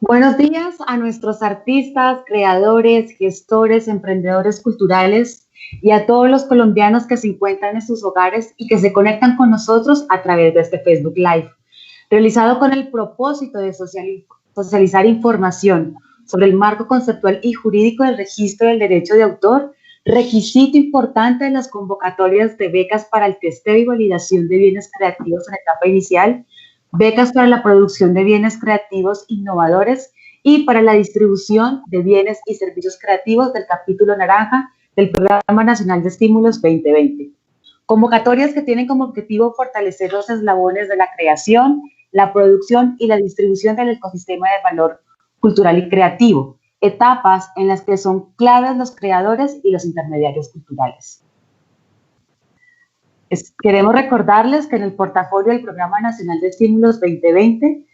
Buenos días a nuestros artistas, creadores, gestores, emprendedores culturales y a todos los colombianos que se encuentran en sus hogares y que se conectan con nosotros a través de este Facebook Live, realizado con el propósito de socializar información sobre el marco conceptual y jurídico del registro del derecho de autor, requisito importante de las convocatorias de becas para el testeo y validación de bienes creativos en etapa inicial, becas para la producción de bienes creativos innovadores y para la distribución de bienes y servicios creativos del capítulo naranja del Programa Nacional de Estímulos 2020. Convocatorias que tienen como objetivo fortalecer los eslabones de la creación, la producción y la distribución del ecosistema de valor cultural y creativo, etapas en las que son claves los creadores y los intermediarios culturales. Queremos recordarles que en el portafolio del Programa Nacional de Estímulos 2020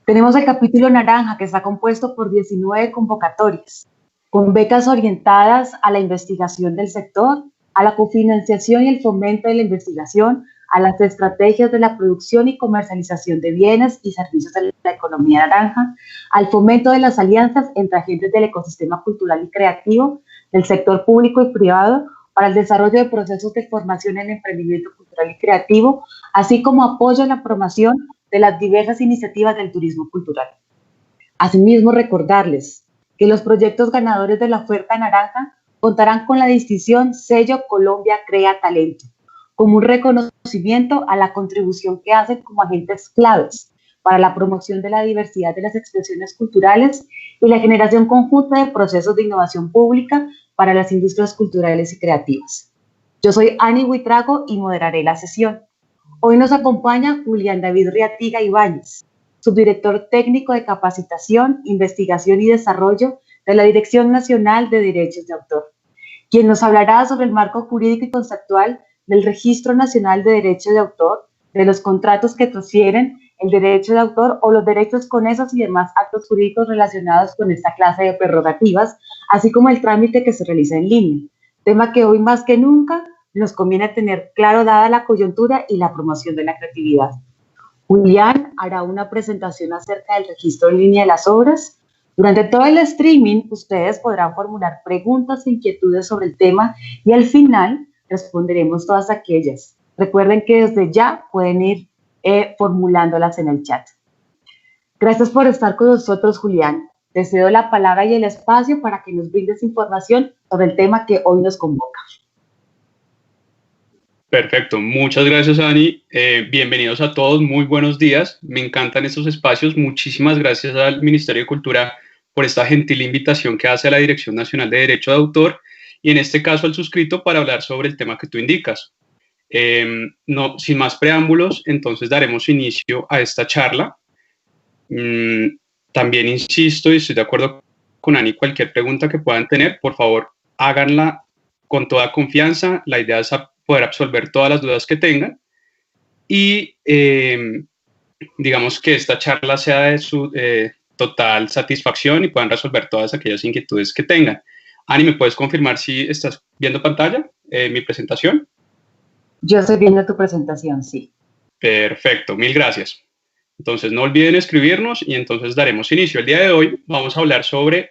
tenemos el capítulo naranja, que está compuesto por 19 convocatorias, con becas orientadas a la investigación del sector, a la cofinanciación y el fomento de la investigación, a las estrategias de la producción y comercialización de bienes y servicios de la economía naranja, al fomento de las alianzas entre agentes del ecosistema cultural y creativo, del sector público y privado, para el desarrollo de procesos de formación en emprendimiento cultural y creativo, así como apoyo a la promoción de las diversas iniciativas del turismo cultural. Asimismo, recordarles que los proyectos ganadores de la oferta naranja contarán con la distinción Sello Colombia Crea Talento, como un reconocimiento a la contribución que hacen como agentes claves para la promoción de la diversidad de las expresiones culturales y la generación conjunta de procesos de innovación pública para las industrias culturales y creativas. Yo soy Ani Huitrago y moderaré la sesión. Hoy nos acompaña Julián David Riatiga Ibáñez, subdirector técnico de capacitación, investigación y desarrollo de la Dirección Nacional de Derechos de Autor, quien nos hablará sobre el marco jurídico y conceptual del Registro Nacional de Derechos de Autor, de los contratos que transfieren el derecho de autor o los derechos conexos y demás actos jurídicos relacionados con esta clase de prerrogativas, así como el trámite que se realiza en línea, tema que hoy más que nunca nos conviene tener claro dada la coyuntura y la promoción de la creatividad. Julián hará una presentación acerca del registro en línea de las obras. Durante todo el streaming, ustedes podrán formular preguntas e inquietudes sobre el tema y al final responderemos todas aquellas. Recuerden que desde ya pueden ir formulándolas en el chat. Gracias por estar con nosotros, Julián. Te cedo la palabra y el espacio para que nos brindes información sobre el tema que hoy nos convoca. Perfecto, muchas gracias, Ani. Bienvenidos a todos, muy buenos días. Me encantan estos espacios. Muchísimas gracias al Ministerio de Cultura por esta gentil invitación que hace a la Dirección Nacional de Derecho de Autor y en este caso al suscrito para hablar sobre el tema que tú indicas. Sin más preámbulos, entonces daremos inicio a esta charla. También insisto y estoy de acuerdo con Ani, cualquier pregunta que puedan tener, por favor, háganla con toda confianza. La idea es poder absolver todas las dudas que tengan y digamos que esta charla sea de su total satisfacción y puedan resolver todas aquellas inquietudes que tengan. Ani, ¿me puedes confirmar si estás viendo pantalla mi presentación? Yo estoy viendo tu presentación, sí. Perfecto, mil gracias. Entonces no olviden escribirnos y entonces daremos inicio. El día de hoy vamos a hablar sobre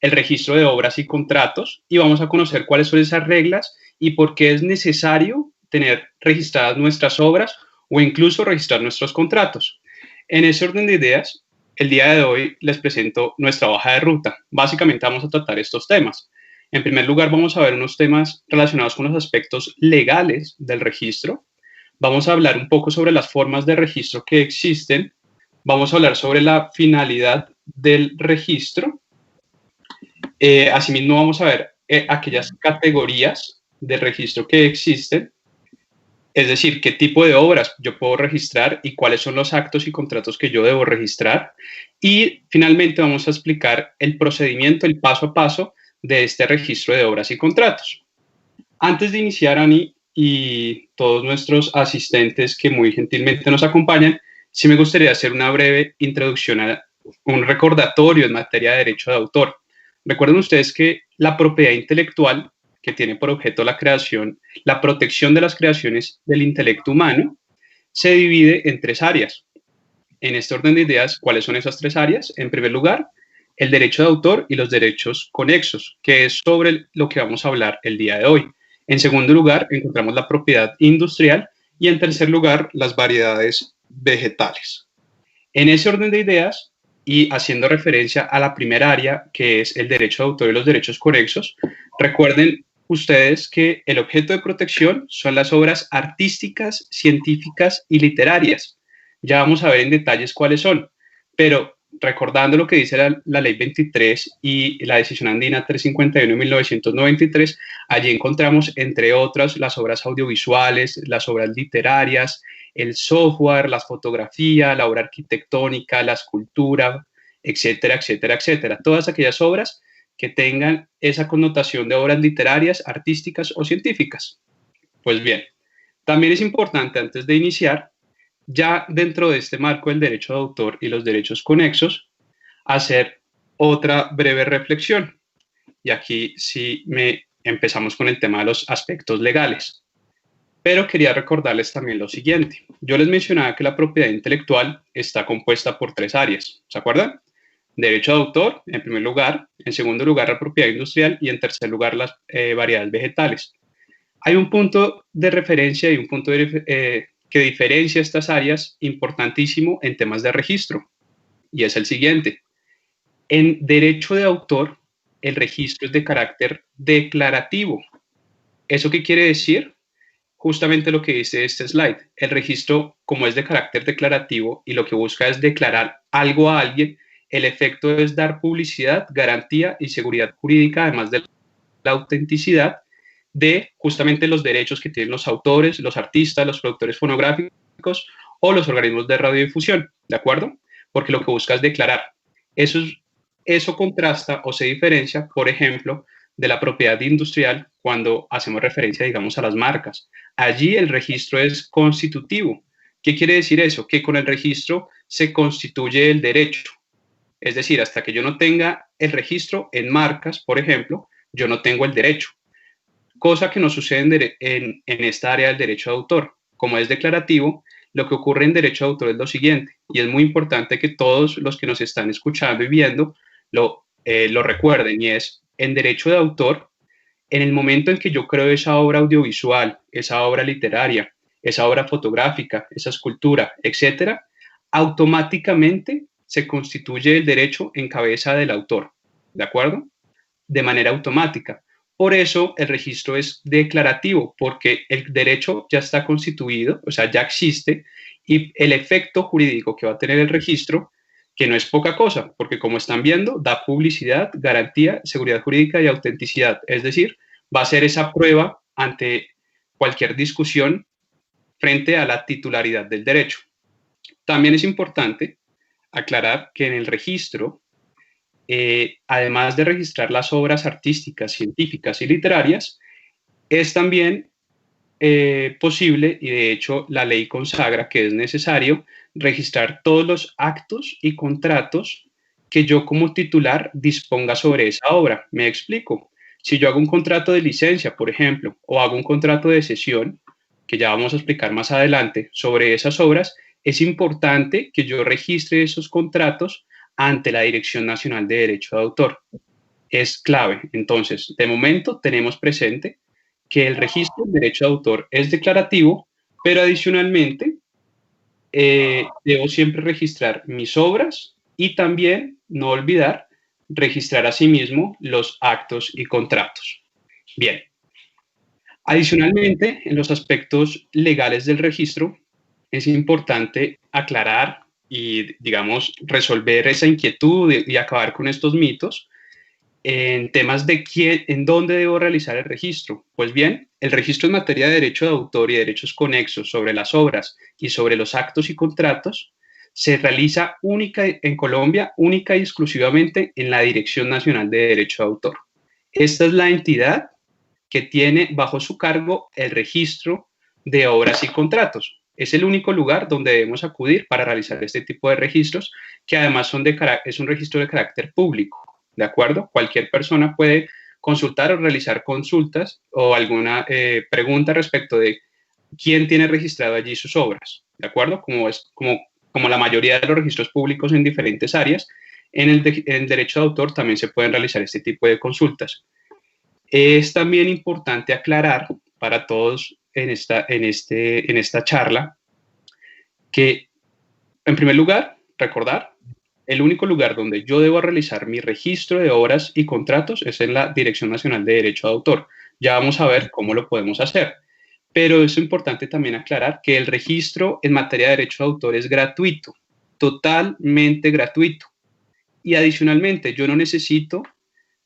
el registro de obras y contratos y vamos a conocer cuáles son esas reglas y por qué es necesario tener registradas nuestras obras o incluso registrar nuestros contratos. En ese orden de ideas, el día de hoy les presento nuestra hoja de ruta. Básicamente vamos a tratar estos temas. En primer lugar, vamos a ver unos temas relacionados con los aspectos legales del registro. Vamos a hablar un poco sobre las formas de registro que existen. Vamos a hablar sobre la finalidad del registro. Asimismo, vamos a ver aquellas categorías de registro que existen, es decir, qué tipo de obras yo puedo registrar y cuáles son los actos y contratos que yo debo registrar. Y finalmente vamos a explicar el procedimiento, el paso a paso de este registro de obras y contratos. Antes de iniciar, Ani y todos nuestros asistentes que muy gentilmente nos acompañan, sí me gustaría hacer una breve introducción a un recordatorio en materia de derecho de autor. Recuerden ustedes que la propiedad intelectual, que tiene por objeto la creación, la protección de las creaciones del intelecto humano, se divide en tres áreas. en este orden de ideas cuáles son esas tres áreas. En primer lugar, el derecho de autor y los derechos conexos, que es sobre lo que vamos a hablar el día de hoy. En segundo lugar, encontramos la propiedad industrial y en tercer lugar, las variedades vegetales. En ese orden de ideas y haciendo referencia a la primera área, que es el derecho de autor y los derechos conexos, recuerden ustedes que el objeto de protección son las obras artísticas, científicas y literarias. Ya vamos a ver en detalles cuáles son, pero recordando lo que dice la Ley 23 y la Decisión Andina 351 de 1993, allí encontramos, entre otras, las obras audiovisuales, las obras literarias, el software, la fotografía, la obra arquitectónica, la escultura, etcétera, etcétera, etcétera. Todas aquellas obras que tengan esa connotación de obras literarias, artísticas o científicas. Pues bien, también es importante antes de iniciar, ya dentro de este marco del derecho de autor y los derechos conexos, hacer otra breve reflexión. Y aquí sí empezamos con el tema de los aspectos legales. Pero quería recordarles también lo siguiente. Yo les mencionaba que la propiedad intelectual está compuesta por tres áreas. ¿Se acuerdan? Derecho de autor, en primer lugar. En segundo lugar, la propiedad industrial. Y en tercer lugar, las variedades vegetales. Hay un punto de referencia y un punto que diferencia estas áreas importantísimo en temas de registro. Y es el siguiente. En derecho de autor, el registro es de carácter declarativo. ¿Eso qué quiere decir? Justamente lo que dice este slide. El registro, como es de carácter declarativo y lo que busca es declarar algo a alguien, el efecto es dar publicidad, garantía y seguridad jurídica, además de la autenticidad de justamente los derechos que tienen los autores, los artistas, los productores fonográficos o los organismos de radiodifusión, ¿de acuerdo? Porque lo que busca es declarar. Eso contrasta o se diferencia, por ejemplo, de la propiedad industrial cuando hacemos referencia, digamos, a las marcas. Allí el registro es constitutivo. ¿Qué quiere decir eso? Que con el registro se constituye el derecho. Es decir, hasta que yo no tenga el registro en marcas, por ejemplo, yo no tengo el derecho. Cosa que no sucede en esta área del derecho de autor. Como es declarativo, lo que ocurre en derecho de autor es lo siguiente, y es muy importante que todos los que nos están escuchando y viendo lo recuerden, y es en derecho de autor, en el momento en que yo creo esa obra audiovisual, esa obra literaria, esa obra fotográfica, esa escultura, etcétera, automáticamente se constituye el derecho en cabeza del autor, ¿de acuerdo? De manera automática. Por eso el registro es declarativo, porque el derecho ya está constituido, o sea, ya existe, y el efecto jurídico que va a tener el registro, que no es poca cosa, porque como están viendo, da publicidad, garantía, seguridad jurídica y autenticidad. Es decir, va a ser esa prueba ante cualquier discusión frente a la titularidad del derecho. También es importante aclarar que en el registro, además de registrar las obras artísticas, científicas y literarias, es también posible, y de hecho la ley consagra que es necesario registrar todos los actos y contratos que yo como titular disponga sobre esa obra. Me explico. Si yo hago un contrato de licencia, por ejemplo, o hago un contrato de cesión, que ya vamos a explicar más adelante sobre esas obras, es importante que yo registre esos contratos ante la Dirección Nacional de Derecho de Autor. Es clave. Entonces, de momento tenemos presente que el registro del derecho de autor es declarativo, pero adicionalmente debo siempre registrar mis obras y también, no olvidar, registrar asimismo los actos y contratos. Bien. Adicionalmente, en los aspectos legales del registro, es importante aclarar y, digamos, resolver esa inquietud y acabar con estos mitos en temas de en dónde debo realizar el registro. Pues bien, el registro en materia de derecho de autor y derechos conexos sobre las obras y sobre los actos y contratos se realiza en Colombia, única y exclusivamente en la Dirección Nacional de Derecho de Autor. Esta es la entidad que tiene bajo su cargo el registro de obras y contratos. Es el único lugar donde debemos acudir para realizar este tipo de registros, que además es un registro de carácter público, ¿de acuerdo? Cualquier persona puede consultar o realizar consultas o alguna pregunta respecto de quién tiene registrado allí sus obras, ¿de acuerdo? Como como la mayoría de los registros públicos en diferentes áreas, en el derecho de autor también se pueden realizar este tipo de consultas. Es también importante aclarar para todos en esta charla que, en primer lugar, recordar, el único lugar donde yo debo realizar mi registro de obras y contratos es en la Dirección Nacional de Derecho de Autor. Ya vamos a ver cómo lo podemos hacer. Pero es importante también aclarar que el registro en materia de derecho de autor es gratuito, totalmente gratuito. Y adicionalmente, yo no necesito,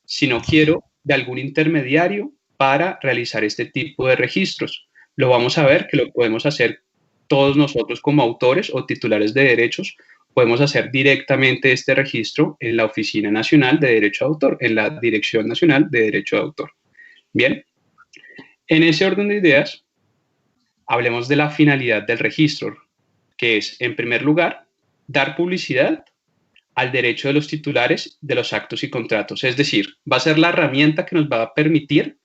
si no quiero, de algún intermediario para realizar este tipo de registros. Lo vamos a ver que lo podemos hacer todos nosotros como autores o titulares de derechos. Podemos hacer directamente este registro en la Oficina Nacional de Derecho de Autor, en la Dirección Nacional de Derecho de Autor. Bien, en ese orden de ideas, hablemos de la finalidad del registro, que es, en primer lugar, dar publicidad al derecho de los titulares de los actos y contratos. Es decir, va a ser la herramienta que nos va a permitir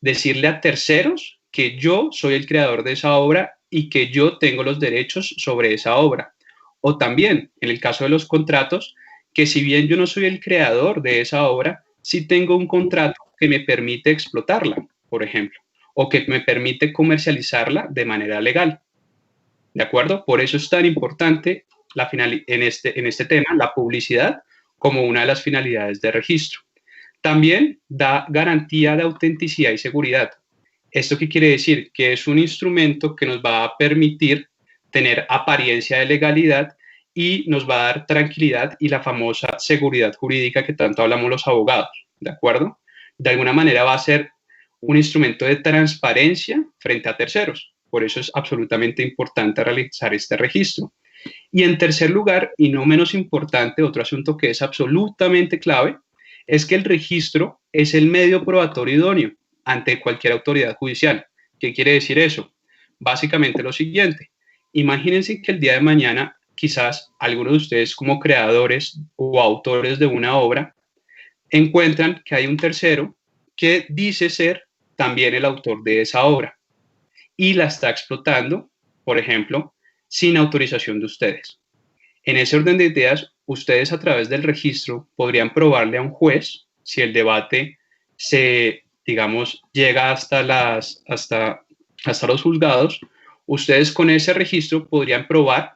decirle a terceros que yo soy el creador de esa obra y que yo tengo los derechos sobre esa obra. O también, en el caso de los contratos, que si bien yo no soy el creador de esa obra, sí tengo un contrato que me permite explotarla, por ejemplo, o que me permite comercializarla de manera legal. ¿De acuerdo? Por eso es tan importante en este tema la publicidad como una de las finalidades de registro. También da garantía de autenticidad y seguridad. ¿Esto qué quiere decir? Que es un instrumento que nos va a permitir tener apariencia de legalidad y nos va a dar tranquilidad y la famosa seguridad jurídica que tanto hablamos los abogados, ¿de acuerdo? De alguna manera va a ser un instrumento de transparencia frente a terceros. Por eso es absolutamente importante realizar este registro. Y en tercer lugar, y no menos importante, otro asunto que es absolutamente clave, es que el registro es el medio probatorio idóneo ante cualquier autoridad judicial. ¿Qué quiere decir eso? Básicamente lo siguiente. Imagínense que el día de mañana quizás algunos de ustedes como creadores o autores de una obra encuentran que hay un tercero que dice ser también el autor de esa obra y la está explotando, por ejemplo, sin autorización de ustedes. En ese orden de ideas, ustedes a través del registro podrían probarle a un juez si el debate llega hasta los juzgados. Ustedes con ese registro podrían probar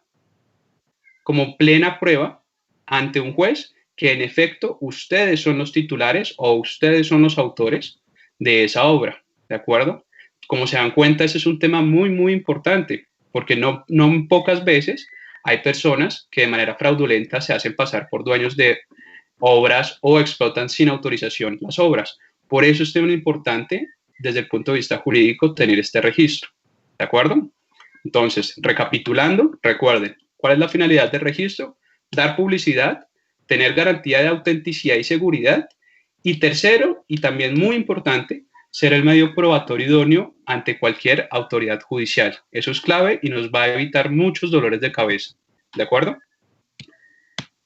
como plena prueba ante un juez que en efecto ustedes son los titulares o ustedes son los autores de esa obra, ¿de acuerdo? Como se dan cuenta, ese es un tema muy, muy importante, porque no pocas veces hay personas que de manera fraudulenta se hacen pasar por dueños de obras o explotan sin autorización las obras. Por eso es muy importante, desde el punto de vista jurídico, tener este registro, ¿de acuerdo? Entonces, recapitulando, recuerden, ¿cuál es la finalidad del registro? Dar publicidad, tener garantía de autenticidad y seguridad. Y tercero, y también muy importante, ser el medio probatorio idóneo ante cualquier autoridad judicial. Eso es clave y nos va a evitar muchos dolores de cabeza. ¿De acuerdo?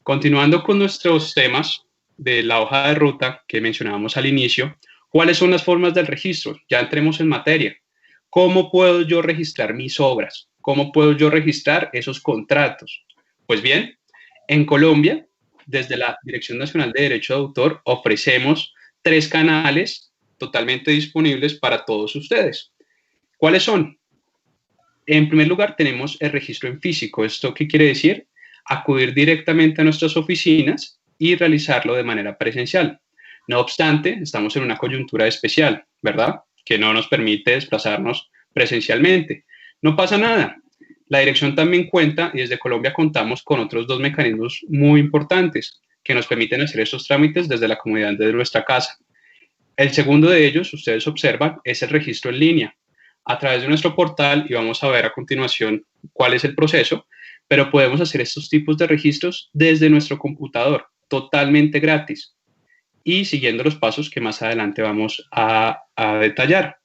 Continuando con nuestros temas de la hoja de ruta que mencionábamos al inicio, ¿cuáles son las formas del registro? Ya entremos en materia. ¿Cómo puedo yo registrar mis obras? ¿Cómo puedo yo registrar esos contratos? Pues bien, en Colombia, desde la Dirección Nacional de Derecho de Autor, ofrecemos 3 canales totalmente disponibles para todos ustedes. ¿Cuáles son? En primer lugar, tenemos el registro en físico. ¿Esto qué quiere decir? Acudir directamente a nuestras oficinas y realizarlo de manera presencial. No obstante, estamos en una coyuntura especial, ¿verdad? Que no nos permite desplazarnos presencialmente. No pasa nada. La dirección también cuenta, y desde Colombia contamos con otros 2 mecanismos muy importantes que nos permiten hacer estos trámites desde la comodidad de nuestra casa. El segundo de ellos, ustedes observan, es el registro en línea a través de nuestro portal, y vamos a ver a continuación cuál es el proceso, pero podemos hacer estos tipos de registros desde nuestro computador, totalmente gratis, y siguiendo los pasos que más adelante vamos a detallar.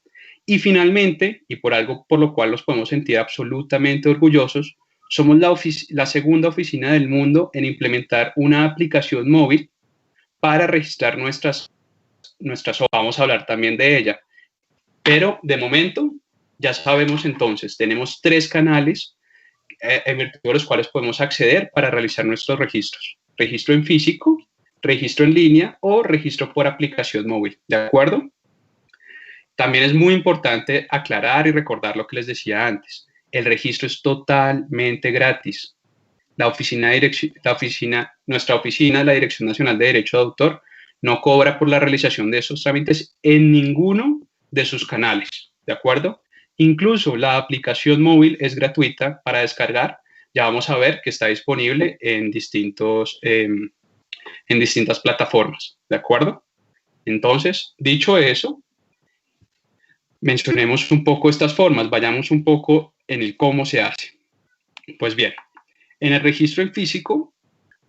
Y finalmente, y por algo por lo cual nos podemos sentir absolutamente orgullosos, somos la segunda oficina del mundo en implementar una aplicación móvil para registrar nuestras obras. Vamos a hablar también de ella. Pero de momento, ya sabemos entonces, tenemos 3 canales en virtud de los cuales podemos acceder para realizar nuestros registros. Registro en físico, registro en línea o registro por aplicación móvil, ¿de acuerdo? También es muy importante aclarar y recordar lo que les decía antes. El registro es totalmente gratis. Nuestra oficina, la Dirección Nacional de Derecho de Autor, no cobra por la realización de esos trámites en ninguno de sus canales, ¿de acuerdo? Incluso la aplicación móvil es gratuita para descargar. Ya vamos a ver que está disponible en distintas plataformas, ¿de acuerdo? Entonces, dicho eso, mencionemos un poco estas formas, vayamos un poco en el cómo se hace. Pues bien, en el registro en físico,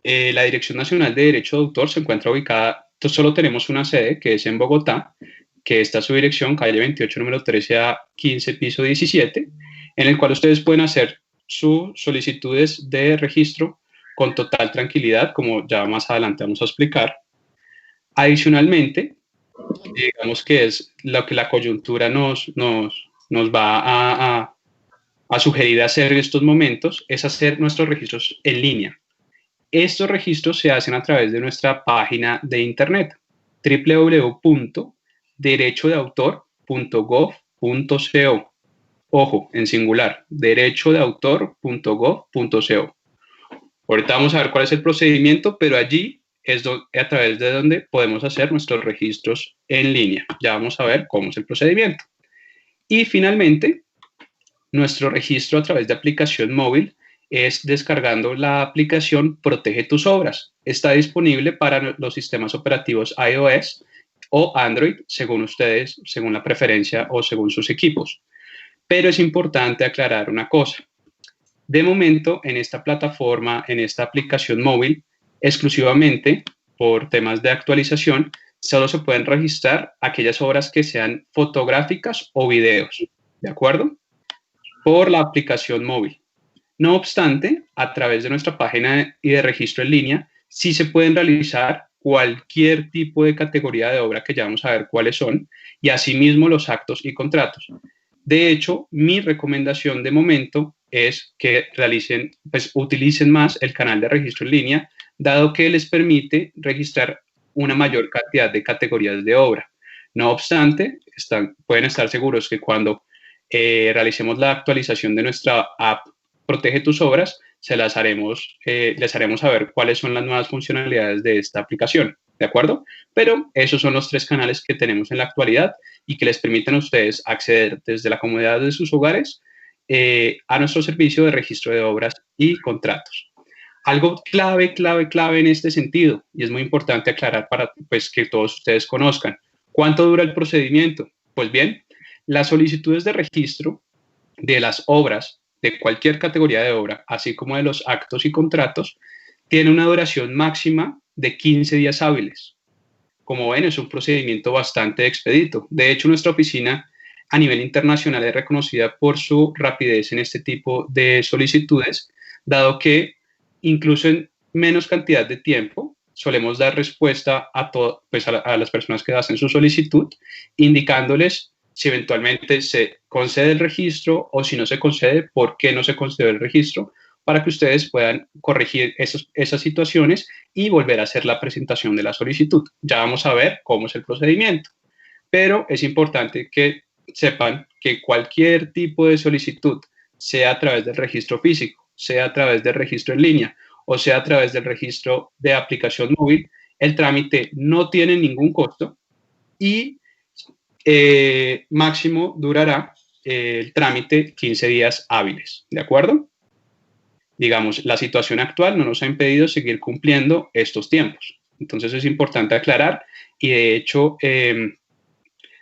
la Dirección Nacional de Derecho de Autor se encuentra ubicada, solo tenemos una sede que es en Bogotá, que está su dirección, calle 28, número 13 a 15, piso 17, en el cual ustedes pueden hacer sus solicitudes de registro con total tranquilidad, como ya más adelante vamos a explicar. Adicionalmente, digamos que es lo que la coyuntura nos va a sugerir hacer en estos momentos, es hacer nuestros registros en línea. Estos registros se hacen a través de nuestra página de internet, www.derechodeautor.gov.co. Ojo, en singular, derechodeautor.gov.co. Ahorita vamos a ver cuál es el procedimiento, pero allí es a través de donde podemos hacer nuestros registros en línea. Ya vamos a ver cómo es el procedimiento. Y finalmente, nuestro registro a través de aplicación móvil es descargando la aplicación Protege tus obras. Está disponible para los sistemas operativos iOS o Android, según ustedes, según la preferencia o según sus equipos. Pero es importante aclarar una cosa. De momento, en esta plataforma, en esta aplicación móvil, exclusivamente por temas de actualización, solo se pueden registrar aquellas obras que sean fotográficas o videos, ¿de acuerdo? Por la aplicación móvil. No obstante, a través de nuestra página y de registro en línea, sí se pueden realizar cualquier tipo de categoría de obra que ya vamos a ver cuáles son, y asimismo los actos y contratos. De hecho, mi recomendación de momento es que utilicen más el canal de registro en línea, dado que les permite registrar una mayor cantidad de categorías de obra. No obstante, pueden estar seguros que cuando realicemos la actualización de nuestra app Protege tus obras, les haremos saber cuáles son las nuevas funcionalidades de esta aplicación, ¿de acuerdo? Pero esos son los 3 canales que tenemos en la actualidad y que les permiten a ustedes acceder desde la comodidad de sus hogares a nuestro servicio de registro de obras y contratos. Algo clave en este sentido, y es muy importante aclarar para que todos ustedes conozcan. ¿Cuánto dura el procedimiento? Pues bien, las solicitudes de registro de las obras de cualquier categoría de obra, así como de los actos y contratos, tiene una duración máxima de 15 días hábiles. Como ven, es un procedimiento bastante expedito. De hecho, nuestra oficina a nivel internacional es reconocida por su rapidez en este tipo de solicitudes, dado que incluso en menos cantidad de tiempo solemos dar respuesta a las personas que hacen su solicitud, indicándoles si eventualmente se concede el registro o si no se concede, por qué no se concede el registro, para que ustedes puedan corregir esas situaciones y volver a hacer la presentación de la solicitud. Ya vamos a ver cómo es el procedimiento, pero es importante que sepan que cualquier tipo de solicitud, sea a través del registro físico, sea a través del registro en línea o sea a través del registro de aplicación móvil, el trámite no tiene ningún costo y máximo durará el trámite 15 días hábiles, ¿de acuerdo? Digamos, la situación actual no nos ha impedido seguir cumpliendo estos tiempos. Entonces es importante aclarar y de hecho,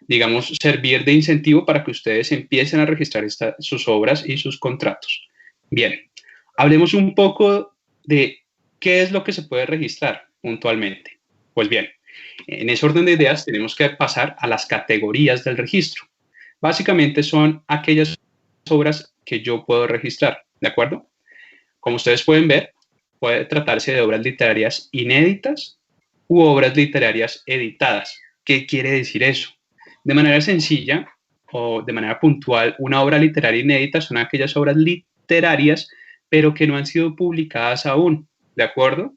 digamos, servir de incentivo para que ustedes empiecen a registrar sus obras y sus contratos. Bien, hablemos un poco de qué es lo que se puede registrar puntualmente. Pues bien, en ese orden de ideas tenemos que pasar a las categorías del registro. Básicamente son aquellas obras que yo puedo registrar, ¿de acuerdo? Como ustedes pueden ver, puede tratarse de obras literarias inéditas u obras literarias editadas. ¿Qué quiere decir eso? De manera sencilla o de manera puntual, una obra literaria inédita son aquellas obras literarias pero que no han sido publicadas aún, ¿de acuerdo?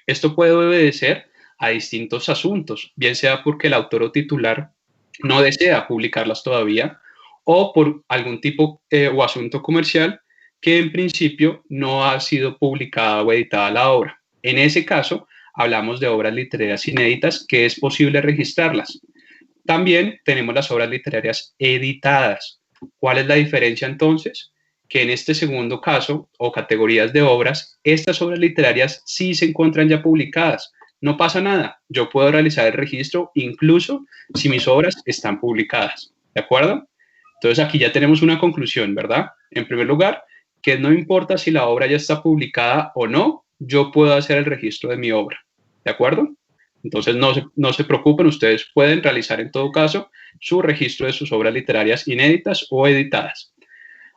Esto puede obedecer a distintos asuntos, bien sea porque el autor o titular no desea publicarlas todavía o por algún tipo o asunto comercial que en principio no ha sido publicada o editada la obra. En ese caso, hablamos de obras literarias inéditas que es posible registrarlas. También tenemos las obras literarias editadas. ¿Cuál es la diferencia entonces? Que en este segundo caso o categorías de obras, estas obras literarias sí se encuentran ya publicadas. No pasa nada, yo puedo realizar el registro incluso si mis obras están publicadas, ¿de acuerdo? Entonces aquí ya tenemos una conclusión, ¿verdad? En primer lugar, que no importa si la obra ya está publicada o no, yo puedo hacer el registro de mi obra, ¿de acuerdo? Entonces no se preocupen, ustedes pueden realizar en todo caso su registro de sus obras literarias inéditas o editadas.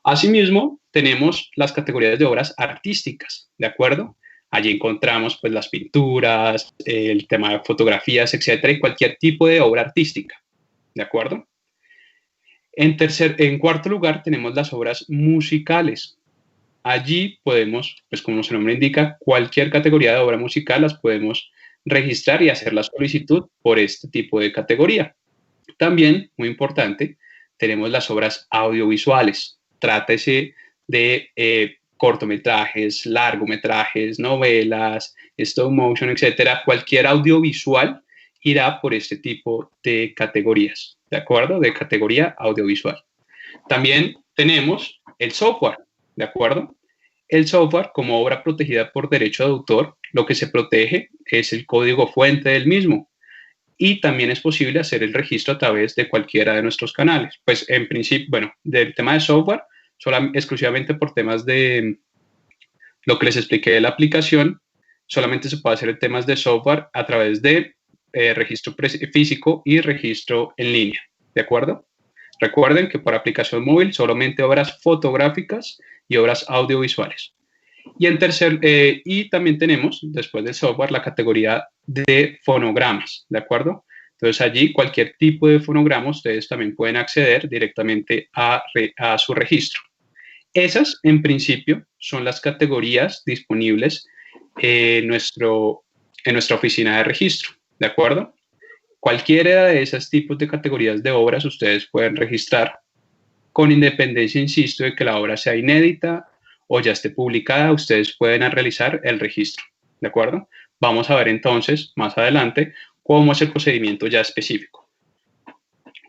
Asimismo, tenemos las categorías de obras artísticas, ¿de acuerdo? Allí encontramos pues las pinturas, el tema de fotografías, etcétera, y cualquier tipo de obra artística, ¿de acuerdo? En cuarto lugar, tenemos las obras musicales. Allí podemos, pues como su nombre indica, cualquier categoría de obra musical las podemos registrar y hacer la solicitud por este tipo de categoría. También, muy importante, tenemos las obras audiovisuales. Trátese de cortometrajes, largometrajes, novelas, stop motion, etcétera. Cualquier audiovisual irá por este tipo de categorías, ¿de acuerdo? De categoría audiovisual. También tenemos el software, ¿de acuerdo? El software, como obra protegida por derecho de autor, lo que se protege es el código fuente del mismo. Y también es posible hacer el registro a través de cualquiera de nuestros canales. Pues en principio, bueno, del tema de software, exclusivamente por temas de lo que les expliqué de la aplicación, solamente se puede hacer en temas de software a través de registro físico y registro en línea, ¿de acuerdo? Recuerden que por aplicación móvil solamente obras fotográficas y obras audiovisuales. Y también tenemos, después del software, la categoría de fonogramas, ¿de acuerdo? Entonces allí cualquier tipo de fonograma ustedes también pueden acceder directamente a su registro. Esas, en principio, son las categorías disponibles en nuestra oficina de registro, ¿de acuerdo? Cualquiera de esos tipos de categorías de obras ustedes pueden registrar con independencia, insisto, de que la obra sea inédita o ya esté publicada, ustedes pueden realizar el registro, ¿de acuerdo? Vamos a ver entonces, más adelante, cómo es el procedimiento ya específico.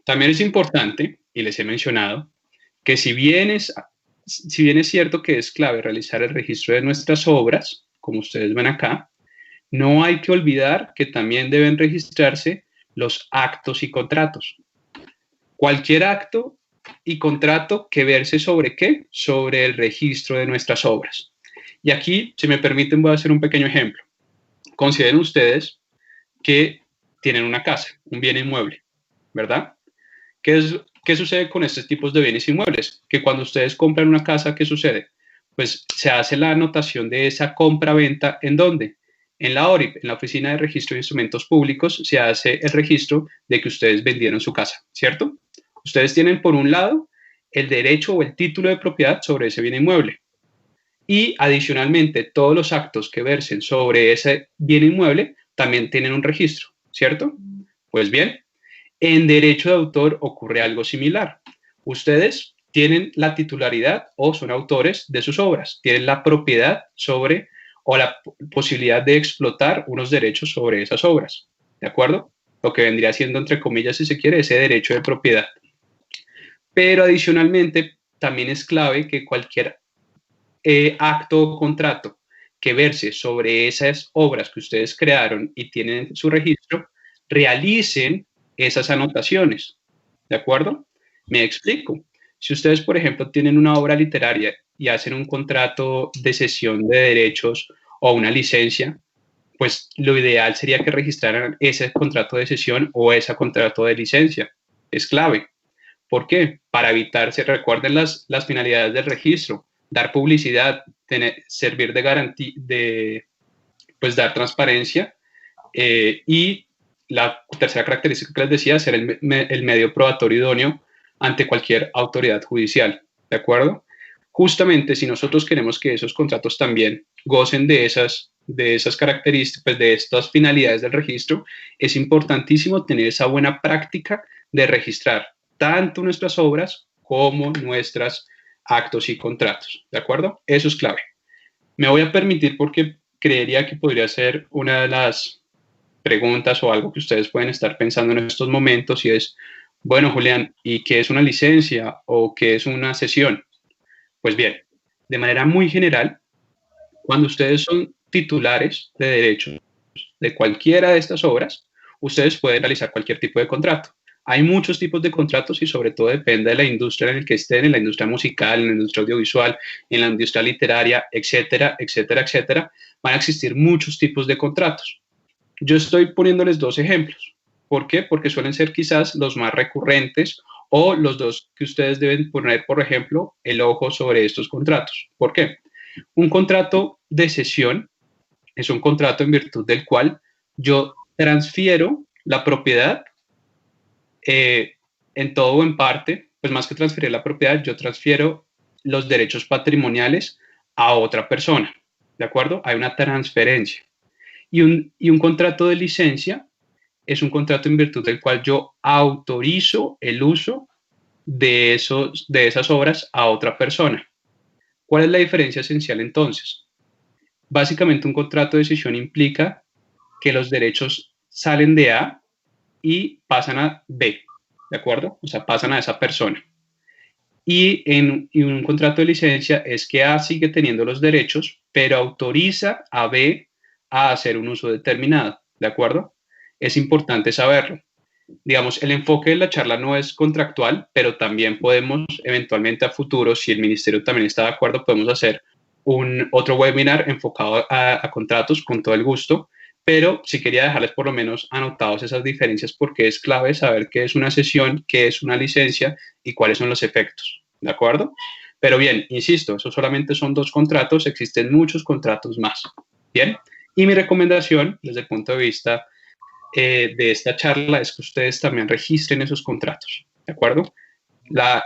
También es importante, y les he mencionado, que si bien es cierto que es clave realizar el registro de nuestras obras, como ustedes ven acá, no hay que olvidar que también deben registrarse los actos y contratos. Cualquier acto y contrato que verse sobre ¿qué? Sobre el registro de nuestras obras. Y aquí, si me permiten, voy a hacer un pequeño ejemplo. Consideren ustedes que tienen una casa, un bien inmueble, ¿verdad? ¿Qué sucede con estos tipos de bienes inmuebles? Que cuando ustedes compran una casa, ¿qué sucede? Pues se hace la anotación de esa compra-venta, ¿en dónde? En la ORIP, en la Oficina de Registro de Instrumentos Públicos, se hace el registro de que ustedes vendieron su casa, ¿cierto? Ustedes tienen, por un lado, el derecho o el título de propiedad sobre ese bien inmueble. Y, adicionalmente, todos los actos que versen sobre ese bien inmueble también tienen un registro, ¿cierto? Pues bien, en derecho de autor ocurre algo similar. Ustedes tienen la titularidad o son autores de sus obras, tienen la propiedad sobre o la posibilidad de explotar unos derechos sobre esas obras, ¿de acuerdo? Lo que vendría siendo, entre comillas, si se quiere, ese derecho de propiedad. Pero adicionalmente, también es clave que cualquier acto o contrato que verse sobre esas obras que ustedes crearon y tienen su registro, realicen esas anotaciones, ¿de acuerdo? Me explico. Si ustedes, por ejemplo, tienen una obra literaria y hacen un contrato de cesión de derechos o una licencia, pues lo ideal sería que registraran ese contrato de cesión o ese contrato de licencia. Es clave. ¿Por qué? Para evitar, se recuerden las finalidades del registro, dar publicidad, servir de garantía, pues dar transparencia y la tercera característica que les decía, ser el medio probatorio idóneo ante cualquier autoridad judicial, ¿de acuerdo? justamente si nosotros queremos que esos contratos también gocen de esas características, pues de estas finalidades del registro, es importantísimo tener esa buena práctica de registrar tanto nuestras obras como nuestros actos y contratos, ¿de acuerdo? Eso es clave. Me voy a permitir porque creería que podría ser una de las preguntas o algo que ustedes pueden estar pensando en estos momentos y es, bueno, Julián, ¿y qué es una licencia o qué es una cesión? Pues bien, de manera muy general, cuando ustedes son titulares de derechos de cualquiera de estas obras, ustedes pueden realizar cualquier tipo de contrato. Hay muchos tipos de contratos y sobre todo depende de la industria en la que estén, en la industria musical, en la industria audiovisual, en la industria literaria, etcétera, etcétera, etcétera. Van a existir muchos tipos de contratos. Yo estoy poniéndoles dos ejemplos. ¿Por qué? Porque suelen ser quizás los más recurrentes o los dos que ustedes deben poner, por ejemplo, el ojo sobre estos contratos. ¿Por qué? Un contrato de cesión es un contrato en virtud del cual yo transfiero la propiedad en todo o en parte, pues más que transferir la propiedad, yo transfiero los derechos patrimoniales a otra persona, ¿de acuerdo? Hay una transferencia. Y un contrato de licencia es un contrato en virtud del cual yo autorizo el uso de esas obras a otra persona. ¿Cuál es la diferencia esencial entonces? Básicamente un contrato de cesión implica que los derechos salen de A y pasan a B, ¿de acuerdo? O sea, pasan a esa persona. Y en un contrato de licencia es que A sigue teniendo los derechos, pero autoriza a B a hacer un uso determinado, ¿de acuerdo? Es importante saberlo. Digamos, el enfoque de la charla no es contractual, pero también podemos eventualmente a futuro, si el ministerio también está de acuerdo, podemos hacer otro webinar enfocado a contratos con todo el gusto, pero sí quería dejarles por lo menos anotados esas diferencias porque es clave saber qué es una cesión, qué es una licencia y cuáles son los efectos, ¿de acuerdo? Pero bien, insisto, eso solamente son dos contratos, existen muchos contratos más, ¿bien? Y mi recomendación desde el punto de vista de esta charla es que ustedes también registren esos contratos, ¿de acuerdo?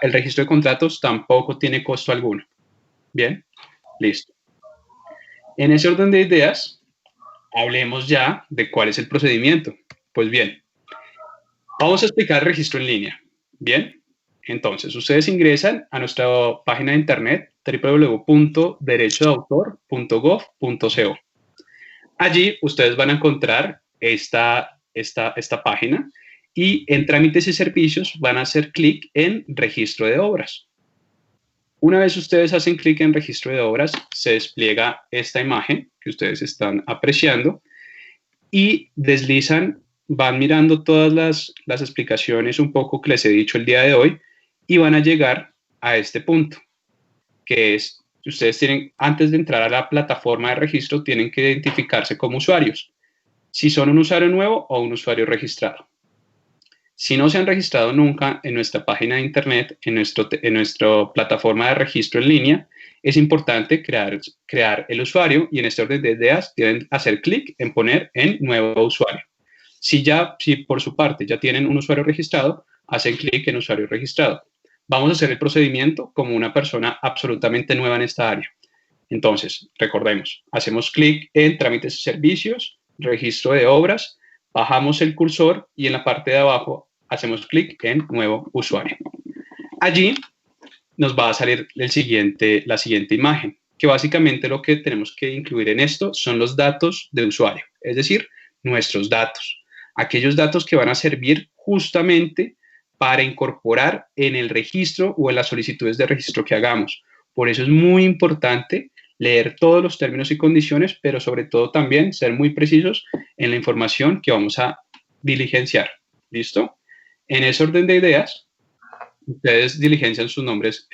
El registro de contratos tampoco tiene costo alguno, ¿bien? Listo. En ese orden de ideas, hablemos ya de cuál es el procedimiento. Pues bien, vamos a explicar el registro en línea. Bien, entonces ustedes ingresan a nuestra página de internet www.derechodeautor.gov.co. Allí ustedes van a encontrar esta página y en trámites y servicios van a hacer clic en registro de obras. Una vez ustedes hacen clic en registro de obras, se despliega esta imagen que ustedes están apreciando y deslizan, van mirando todas las explicaciones un poco que les he dicho el día de hoy y van a llegar a este punto, que es, ustedes tienen, antes de entrar a la plataforma de registro, tienen que identificarse como usuarios, si son un usuario nuevo o un usuario registrado. Si no se han registrado nunca en nuestra página de internet, en nuestra plataforma de registro en línea, es importante crear el usuario y en este orden de ideas deben hacer clic en poner en nuevo usuario. Si por su parte ya tienen un usuario registrado, hacen clic en usuario registrado. Vamos a hacer el procedimiento como una persona absolutamente nueva en esta área. Entonces, recordemos, hacemos clic en trámites y servicios, registro de obras, bajamos el cursor y en la parte de abajo hacemos clic en nuevo usuario. Allí nos va a salir la siguiente imagen, que básicamente lo que tenemos que incluir en esto son los datos de usuario, es decir, nuestros datos, aquellos datos que van a servir justamente para incorporar en el registro o en las solicitudes de registro que hagamos. Por eso es muy importante leer todos los términos y condiciones, pero sobre todo también ser muy precisos en la información que vamos a diligenciar. ¿Listo? En ese orden de ideas, ustedes diligencian sus nombres,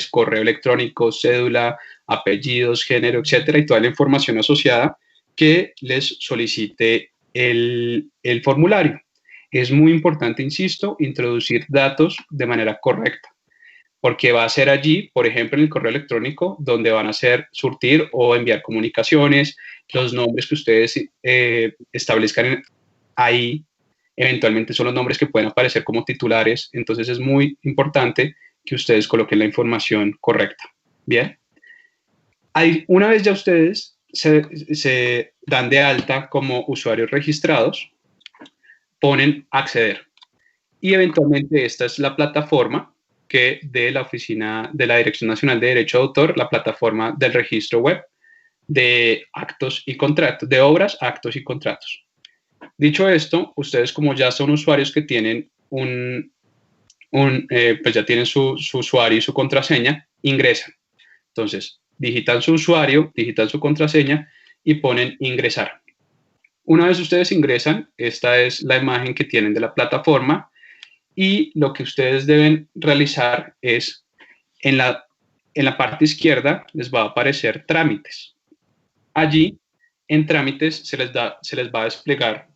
correo electrónico, cédula, apellidos, género, etcétera, y toda la información asociada que les solicite el formulario. Es muy importante, insisto, introducir datos de manera correcta, porque va a ser allí, por ejemplo, en el correo electrónico, donde van a surtir o enviar comunicaciones, los nombres que ustedes establezcan ahí, eventualmente son los nombres que pueden aparecer como titulares, entonces es muy importante que ustedes coloquen la información correcta. Bien. Una vez ya ustedes se dan de alta como usuarios registrados, ponen acceder. Y eventualmente esta es la plataforma que de la oficina de la Dirección Nacional de Derecho de Autor, la plataforma del registro web de actos y contratos, de obras, actos y contratos. Dicho esto, ustedes como ya son usuarios que tienen pues ya tienen su usuario y su contraseña, ingresan. Entonces, digitan su usuario, digitan su contraseña y ponen ingresar. Una vez ustedes ingresan, esta es la imagen que tienen de la plataforma y lo que ustedes deben realizar es, en la parte izquierda les va a aparecer trámites. Allí, en trámites, se les va a desplegar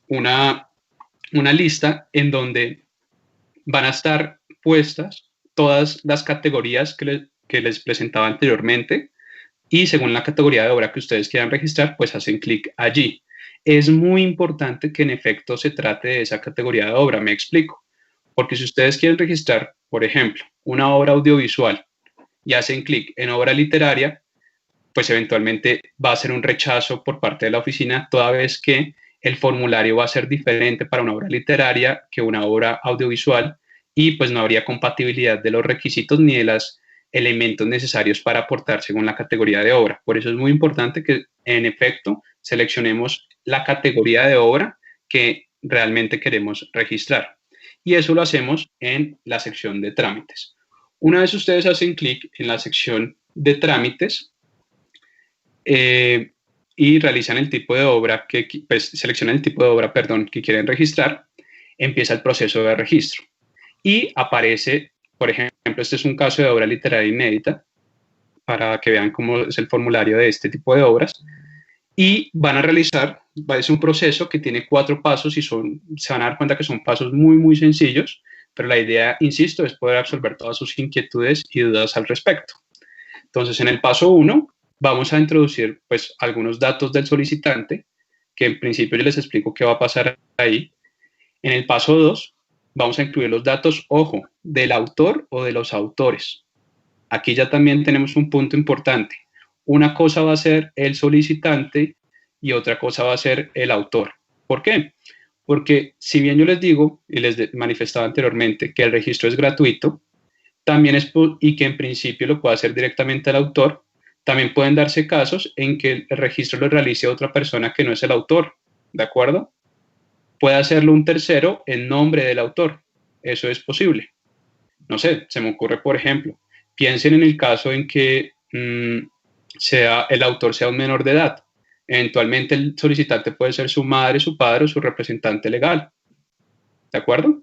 una lista en donde van a estar puestas todas las categorías que les presentaba anteriormente y según la categoría de obra que ustedes quieran registrar, pues hacen clic allí. Es muy importante que en efecto se trate de esa categoría de obra, me explico. Porque si ustedes quieren registrar, por ejemplo, una obra audiovisual y hacen clic en obra literaria, pues eventualmente va a ser un rechazo por parte de la oficina, toda vez que el formulario va a ser diferente para una obra literaria que una obra audiovisual y pues no habría compatibilidad de los requisitos ni de los elementos necesarios para aportar según la categoría de obra. Por eso es muy importante que en efecto seleccionemos la categoría de obra que realmente queremos registrar. Y eso lo hacemos en la sección de trámites. Una vez ustedes hacen clic en la sección de trámites, y realizan el tipo de obra pues seleccionan el tipo de obra, que quieren registrar, empieza el proceso de registro y aparece, por ejemplo, este es un caso de obra literaria inédita para que vean cómo es el formulario de este tipo de obras y van a realizar, es un proceso que tiene 4 pasos y se van a dar cuenta que son pasos muy, muy sencillos, pero la idea, insisto, es poder absolver todas sus inquietudes y dudas al respecto. Entonces, en el paso 1, vamos a introducir pues algunos datos del solicitante, que en principio yo les explico qué va a pasar ahí. En el paso 2, vamos a incluir los datos, ojo, del autor o de los autores. Aquí ya también tenemos un punto importante. Una cosa va a ser el solicitante y otra cosa va a ser el autor. ¿Por qué? Porque si bien yo les digo y les manifestaba anteriormente que el registro es gratuito, también y que en principio lo puede hacer directamente el autor, también pueden darse casos en que el registro lo realice otra persona que no es el autor, ¿de acuerdo? Puede hacerlo un tercero en nombre del autor, eso es posible. No sé, se me ocurre, por ejemplo, piensen en el caso en que el autor sea un menor de edad. Eventualmente el solicitante puede ser su madre, su padre o su representante legal, ¿de acuerdo?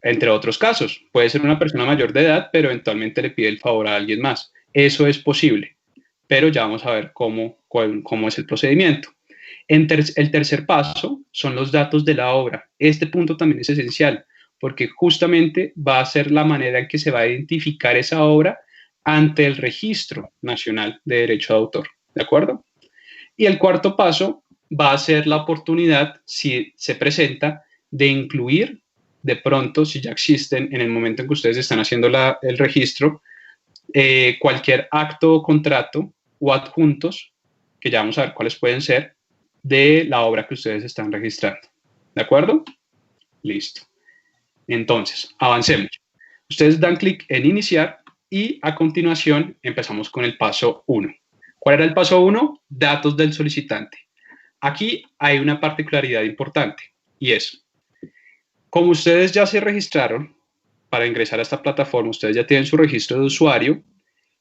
Entre otros casos, puede ser una persona mayor de edad, pero eventualmente le pide el favor a alguien más. Eso es posible, pero ya vamos a ver cómo es el procedimiento. El tercer paso son los datos de la obra. Este punto también es esencial, porque justamente va a ser la manera en que se va a identificar esa obra ante el Registro Nacional de Derecho de Autor, ¿de acuerdo? Y el cuarto paso va a ser la oportunidad, si se presenta, de incluir de pronto, si ya existen en el momento en que ustedes están haciendo el registro, cualquier acto o contrato o adjuntos, que ya vamos a ver cuáles pueden ser, de la obra que ustedes están registrando. ¿De acuerdo? Listo. Entonces, avancemos. Ustedes dan clic en iniciar y a continuación empezamos con el paso 1. ¿Cuál era el paso 1? Datos del solicitante. Aquí hay una particularidad importante y es, como ustedes ya se registraron para ingresar a esta plataforma, ustedes ya tienen su registro de usuario,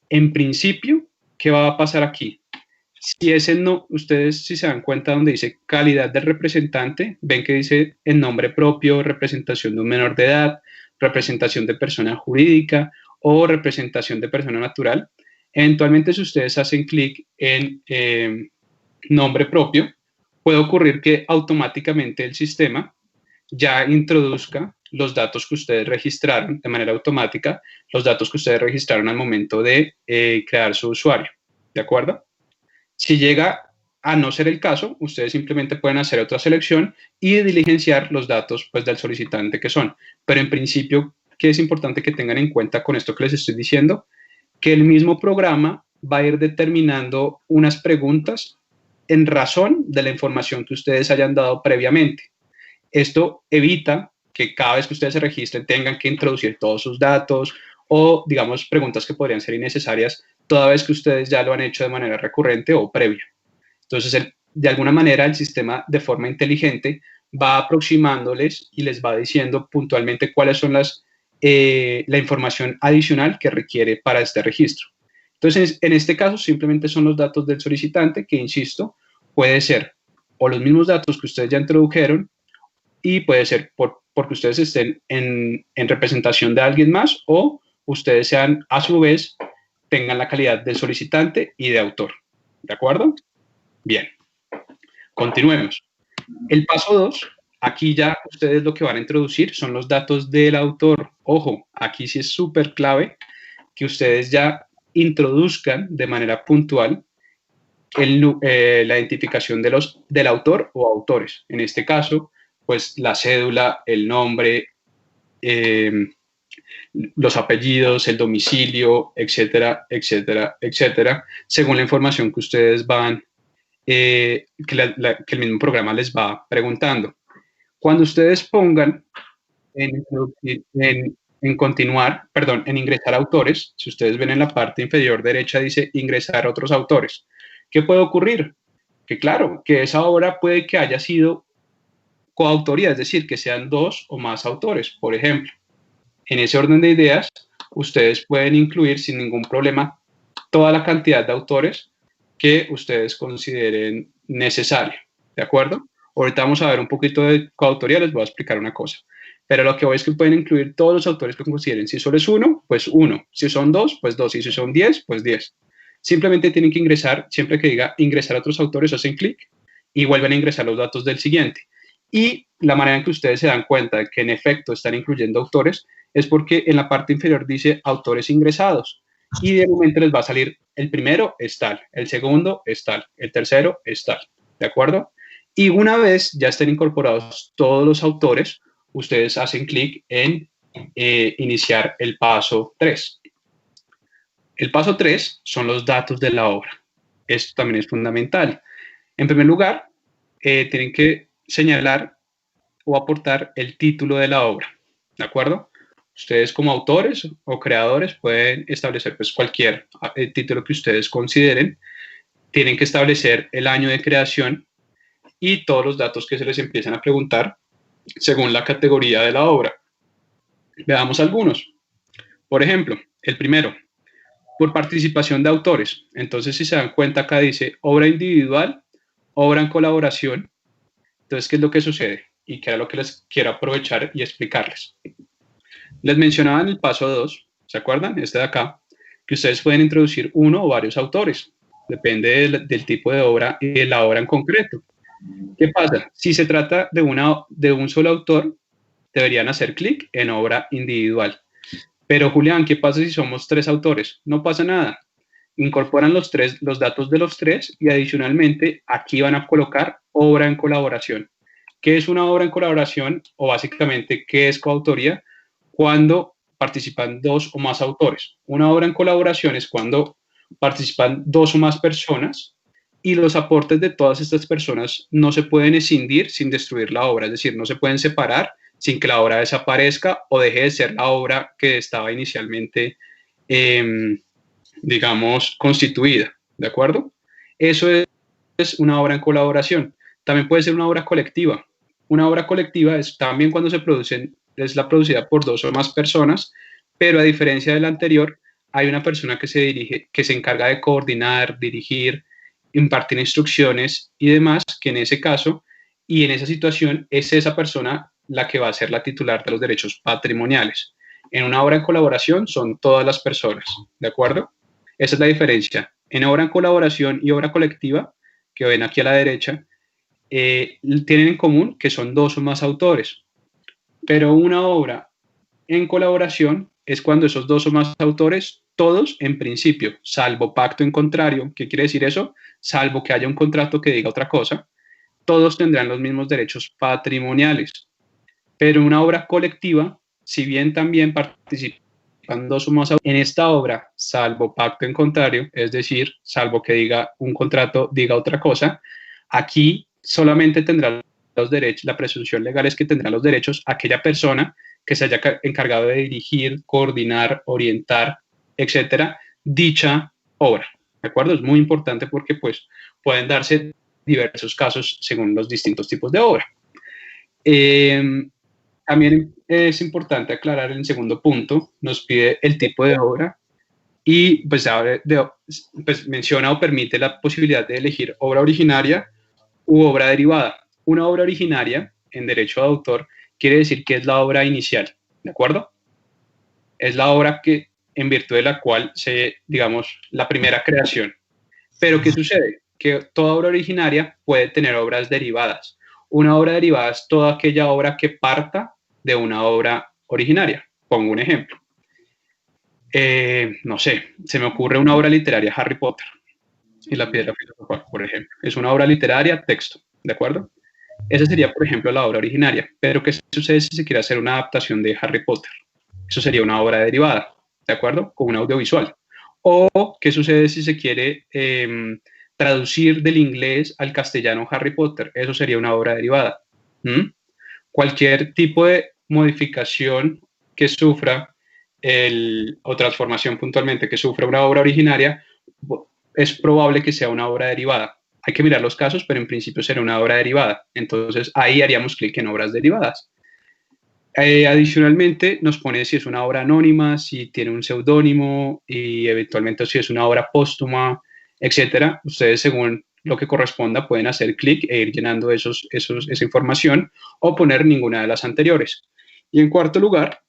en principio, ¿qué va a pasar aquí? Si ese no, ustedes si se dan cuenta donde dice calidad del representante, ven que dice en nombre propio, representación de un menor de edad, representación de persona jurídica o representación de persona natural. Eventualmente, si ustedes hacen clic en nombre propio, puede ocurrir que automáticamente el sistema ya introduzca los datos que ustedes registraron de manera automática, los datos que ustedes registraron al momento de crear su usuario, ¿de acuerdo? Si llega a no ser el caso, ustedes simplemente pueden hacer otra selección y diligenciar los datos pues, del solicitante que son. Pero en principio, ¿qué es importante que tengan en cuenta con esto que les estoy diciendo? que el mismo programa va a ir determinando unas preguntas en razón de la información que ustedes hayan dado previamente. Esto evita que cada vez que ustedes se registren tengan que introducir todos sus datos o, digamos, preguntas que podrían ser innecesarias toda vez que ustedes ya lo han hecho de manera recurrente o previa. Entonces, de alguna manera, el sistema de forma inteligente va aproximándoles y les va diciendo puntualmente cuáles son la información adicional que requiere para este registro. Entonces, en este caso, simplemente son los datos del solicitante, que, insisto, puede ser o los mismos datos que ustedes ya introdujeron, y puede ser porque ustedes estén en representación de alguien más o ustedes sean, a su vez, tengan la calidad de solicitante y de autor. ¿De acuerdo? Bien. Continuemos. El paso 2, aquí ya ustedes lo que van a introducir son los datos del autor. Ojo, aquí sí es súper clave que ustedes ya introduzcan de manera puntual la identificación del autor o autores. En este caso, pues la cédula, el nombre, los apellidos, el domicilio, etcétera, etcétera, etcétera, según la información que ustedes van, que el mismo programa les va preguntando. Cuando ustedes pongan en continuar, perdón, en ingresar autores, si ustedes ven en la parte inferior derecha dice ingresar otros autores, ¿qué puede ocurrir? Que claro, que esa obra puede que haya sido coautoría, es decir, que sean dos o más autores. Por ejemplo, en ese orden de ideas, ustedes pueden incluir sin ningún problema toda la cantidad de autores que ustedes consideren necesaria, ¿de acuerdo? Ahorita vamos a ver un poquito de coautoría, les voy a explicar una cosa. Pero lo que voy es que pueden incluir todos los autores que consideren. Si solo es uno, pues uno. Si son dos, pues dos. Y si son 10, pues 10. Simplemente tienen que ingresar, siempre que diga ingresar a otros autores, hacen clic y vuelven a ingresar los datos del siguiente. Y la manera en que ustedes se dan cuenta de que en efecto están incluyendo autores es porque en la parte inferior dice autores ingresados. Y de momento les va a salir el primero es tal, el segundo es tal, el tercero es tal. ¿De acuerdo? Y una vez ya estén incorporados todos los autores, ustedes hacen clic en iniciar el paso 3. El paso 3 son los datos de la obra. Esto también es fundamental. En primer lugar, tienen que señalar o aportar el título de la obra. ¿De acuerdo? Ustedes como autores o creadores pueden establecer pues, cualquier título que ustedes consideren. Tienen que establecer el año de creación y todos los datos que se les empiezan a preguntar según la categoría de la obra. Veamos algunos. Por ejemplo, el primero, por participación de autores. Entonces, si se dan cuenta, acá dice obra individual, obra en colaboración. Entonces, ¿qué es lo que sucede? Y que era lo que les quiero aprovechar y explicarles. Les mencionaba en el paso 2, ¿se acuerdan? Este de acá, que ustedes pueden introducir uno o varios autores. Depende del tipo de obra y de la obra en concreto. ¿Qué pasa? Si se trata de un solo autor, deberían hacer clic en obra individual. Pero, Julián, ¿qué pasa si somos 3 autores? No pasa nada. Incorporan los datos de los 3 y adicionalmente aquí van a colocar obra en colaboración. ¿Qué es una obra en colaboración? O básicamente, ¿qué es coautoría? Cuando participan 2 o más autores. Una obra en colaboración es cuando participan 2 o más personas y los aportes de todas estas personas no se pueden escindir sin destruir la obra, es decir, no se pueden separar sin que la obra desaparezca o deje de ser la obra que estaba inicialmente, digamos, constituida, ¿de acuerdo? Eso es una obra en colaboración. También puede ser una obra colectiva. Una obra colectiva es también cuando es la producida por 2 o más personas, pero a diferencia de la anterior, hay una persona que se encarga de coordinar, dirigir, impartir instrucciones y demás, que en ese caso y en esa situación es esa persona la que va a ser la titular de los derechos patrimoniales. En una obra en colaboración son todas las personas, ¿de acuerdo? Esa es la diferencia. En obra en colaboración y obra colectiva, que ven aquí a la derecha, tienen en común que son 2 o más autores, pero una obra en colaboración es cuando esos 2 o más autores, todos en principio, salvo pacto en contrario, ¿qué quiere decir eso? Salvo que haya un contrato que diga otra cosa, todos tendrán los mismos derechos patrimoniales. Pero una obra colectiva, si bien también participan dos o más en esta obra, salvo pacto en contrario, es decir, salvo que diga un contrato, diga otra cosa, aquí solamente tendrá los derechos, la presunción legal es que tendrá los derechos aquella persona que se haya encargado de dirigir, coordinar, orientar, etcétera, dicha obra. ¿De acuerdo? Es muy importante porque pues pueden darse diversos casos según los distintos tipos de obra. También es importante aclarar el segundo punto, nos pide el tipo de obra y pues, pues menciona o permite la posibilidad de elegir obra originaria u obra derivada. Una obra originaria en derecho de autor quiere decir que es la obra inicial, ¿de acuerdo? Es la obra que, en virtud de la cual se, digamos, la primera creación. Pero ¿qué sucede? Que toda obra originaria puede tener obras derivadas. Una obra derivada es toda aquella obra que parta de una obra originaria. Pongo un ejemplo. No sé, se me ocurre una obra literaria, Harry Potter y la piedra filosofal, por ejemplo. Es una obra literaria, texto, ¿de acuerdo? Esa sería, por ejemplo, la obra originaria. Pero ¿qué sucede si se quiere hacer una adaptación de Harry Potter? Eso sería una obra derivada, ¿de acuerdo? Con un audiovisual. O ¿qué sucede si se quiere traducir del inglés al castellano Harry Potter? Eso sería una obra derivada. Cualquier tipo de modificación que sufra o transformación puntualmente que sufra una obra originaria, es probable que sea una obra derivada. Hay que mirar los casos, pero en principio será una obra derivada. Entonces ahí haríamos clic en obras derivadas. Adicionalmente nos pone si es una obra anónima, si tiene un seudónimo y eventualmente si es una obra póstuma, etcétera. Ustedes según lo que corresponda pueden hacer clic e ir llenando esa información o poner ninguna de las anteriores. Y en cuarto lugar,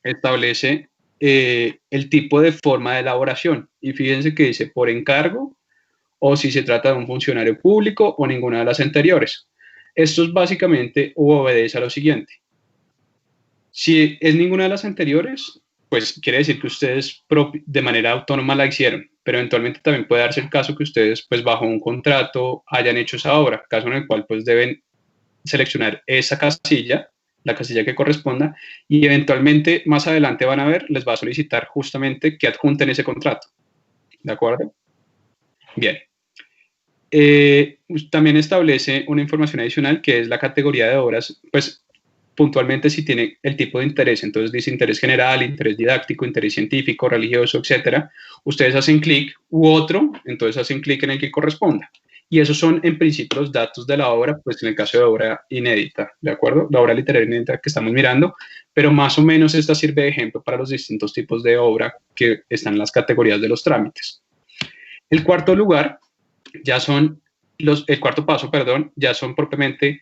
establece el tipo de forma de elaboración. Y fíjense que dice por encargo o si se trata de un funcionario público o ninguna de las anteriores. Esto es básicamente obedece a lo siguiente. Si es ninguna de las anteriores, pues quiere decir que ustedes de manera autónoma la hicieron, pero eventualmente también puede darse el caso que ustedes, pues bajo un contrato, hayan hecho esa obra, caso en el cual pues deben seleccionar esa casilla, la casilla que corresponda, y eventualmente más adelante van a ver, les va a solicitar justamente que adjunten ese contrato. ¿De acuerdo? Bien. También establece una información adicional que es la categoría de obras, pues puntualmente si tiene el tipo de interés, entonces dice interés general, interés didáctico, interés científico, religioso, etcétera. Ustedes hacen clic u otro, entonces hacen clic en el que corresponda. Y esos son en principio los datos de la obra, pues en el caso de obra inédita, ¿de acuerdo? La obra literaria inédita que estamos mirando, pero más o menos esta sirve de ejemplo para los distintos tipos de obra que están en las categorías de los trámites. El cuarto lugar ya son el cuarto paso, perdón, ya son propiamente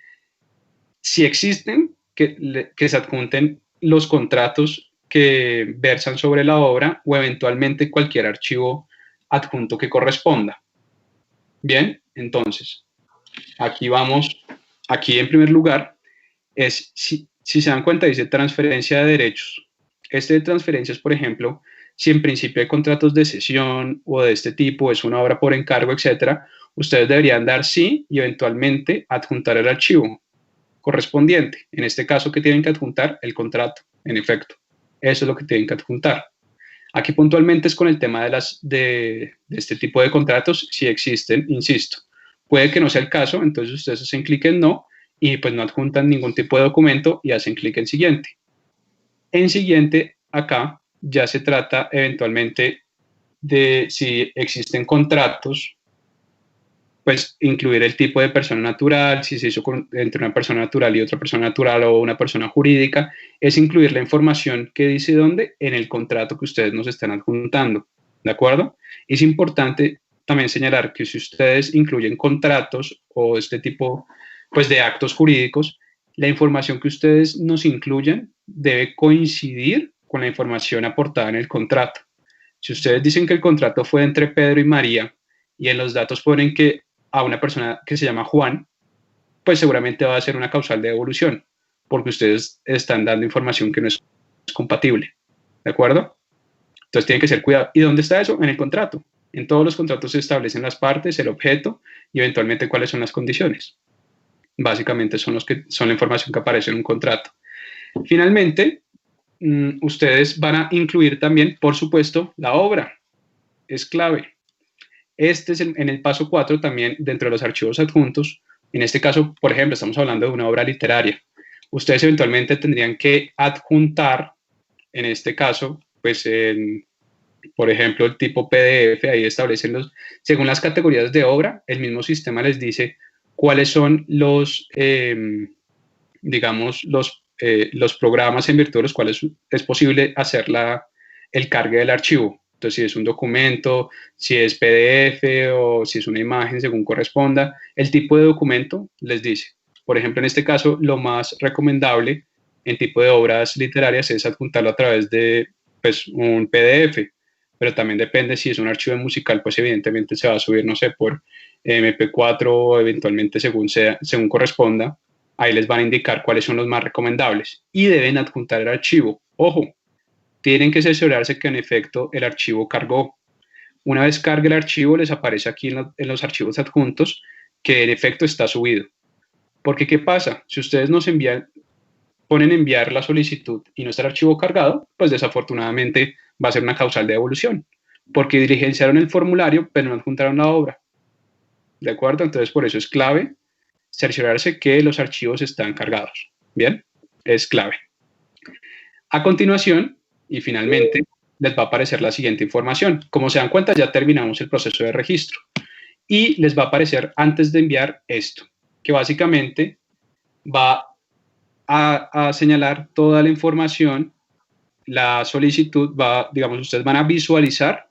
si existen que se adjunten los contratos que versan sobre la obra o eventualmente cualquier archivo adjunto que corresponda. Bien, entonces, aquí vamos, aquí en primer lugar, es, si se dan cuenta, dice transferencia de derechos. Este de transferencias, por ejemplo, si en principio hay contratos de cesión o de este tipo, es una obra por encargo, etcétera, ustedes deberían dar sí y eventualmente adjuntar el archivo correspondiente. En este caso, ¿qué tienen que adjuntar? El contrato, en efecto. Eso es lo que tienen que adjuntar. Aquí puntualmente es con el tema de este tipo de contratos, si existen, insisto. Puede que no sea el caso, entonces ustedes hacen clic en no y pues no adjuntan ningún tipo de documento y hacen clic en siguiente. En siguiente, acá ya se trata eventualmente de si existen contratos, pues incluir el tipo de persona natural, si se hizo entre una persona natural y otra persona natural o una persona jurídica, es incluir la información que dice dónde en el contrato que ustedes nos están adjuntando, ¿de acuerdo? Es importante también señalar que si ustedes incluyen contratos o este tipo pues, de actos jurídicos, la información que ustedes nos incluyan debe coincidir con la información aportada en el contrato. Si ustedes dicen que el contrato fue entre Pedro y María y en los datos ponen que a una persona que se llama Juan, pues seguramente va a ser una causal de devolución, porque ustedes están dando información que no es compatible, ¿de acuerdo? Entonces tienen que ser cuidado. ¿Y dónde está eso? En el contrato. En todos los contratos se establecen las partes, el objeto y eventualmente cuáles son las condiciones. Básicamente son la información que aparece en un contrato. Finalmente, ustedes van a incluir también, por supuesto, la obra. Es clave. Este es en el paso 4 también dentro de los archivos adjuntos. En este caso, por ejemplo, estamos hablando de una obra literaria. Ustedes eventualmente tendrían que adjuntar, en este caso, pues, por ejemplo, el tipo PDF, ahí establecen según las categorías de obra, el mismo sistema les dice cuáles son digamos, los programas en virtud de los cuales es posible hacer el cargue del archivo. Entonces, si es un documento, si es PDF o si es una imagen, según corresponda, el tipo de documento les dice. Por ejemplo, en este caso, lo más recomendable en tipo de obras literarias es adjuntarlo a través de, pues, un PDF, pero también depende si es un archivo musical, pues evidentemente se va a subir, no sé, por MP4 o eventualmente según corresponda. Ahí les van a indicar cuáles son los más recomendables y deben adjuntar el archivo. Ojo, tienen que cerciorarse que en efecto el archivo cargó. Una vez cargue el archivo, les aparece aquí en los archivos adjuntos que en efecto está subido. Porque, ¿qué pasa? Si ustedes nos ponen enviar la solicitud y no está el archivo cargado, pues desafortunadamente va a ser una causal de devolución, porque diligenciaron el formulario, pero no adjuntaron la obra. ¿De acuerdo? Entonces, por eso es clave cerciorarse que los archivos están cargados. Bien, es clave. A continuación, y finalmente, les va a aparecer la siguiente información. Como se dan cuenta, ya terminamos el proceso de registro. Y les va a aparecer antes de enviar esto, que básicamente va a señalar toda la información. La solicitud va, digamos, ustedes van a visualizar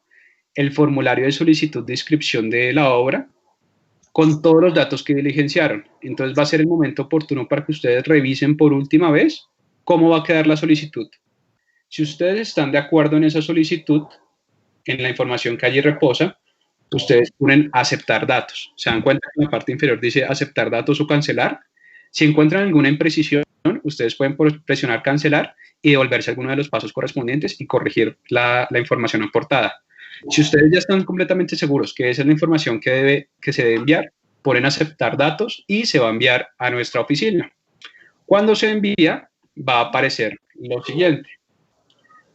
el formulario de solicitud de inscripción de la obra con todos los datos que diligenciaron. Entonces va a ser el momento oportuno para que ustedes revisen por última vez cómo va a quedar la solicitud. Si ustedes están de acuerdo en esa solicitud, en la información que allí reposa, ustedes ponen aceptar datos. Se dan cuenta que en la parte inferior dice aceptar datos o cancelar. Si encuentran alguna imprecisión, ustedes pueden presionar cancelar y devolverse alguno de los pasos correspondientes y corregir la información aportada. Si ustedes ya están completamente seguros que esa es la información que se debe enviar, ponen aceptar datos y se va a enviar a nuestra oficina. Cuando se envía, va a aparecer lo siguiente,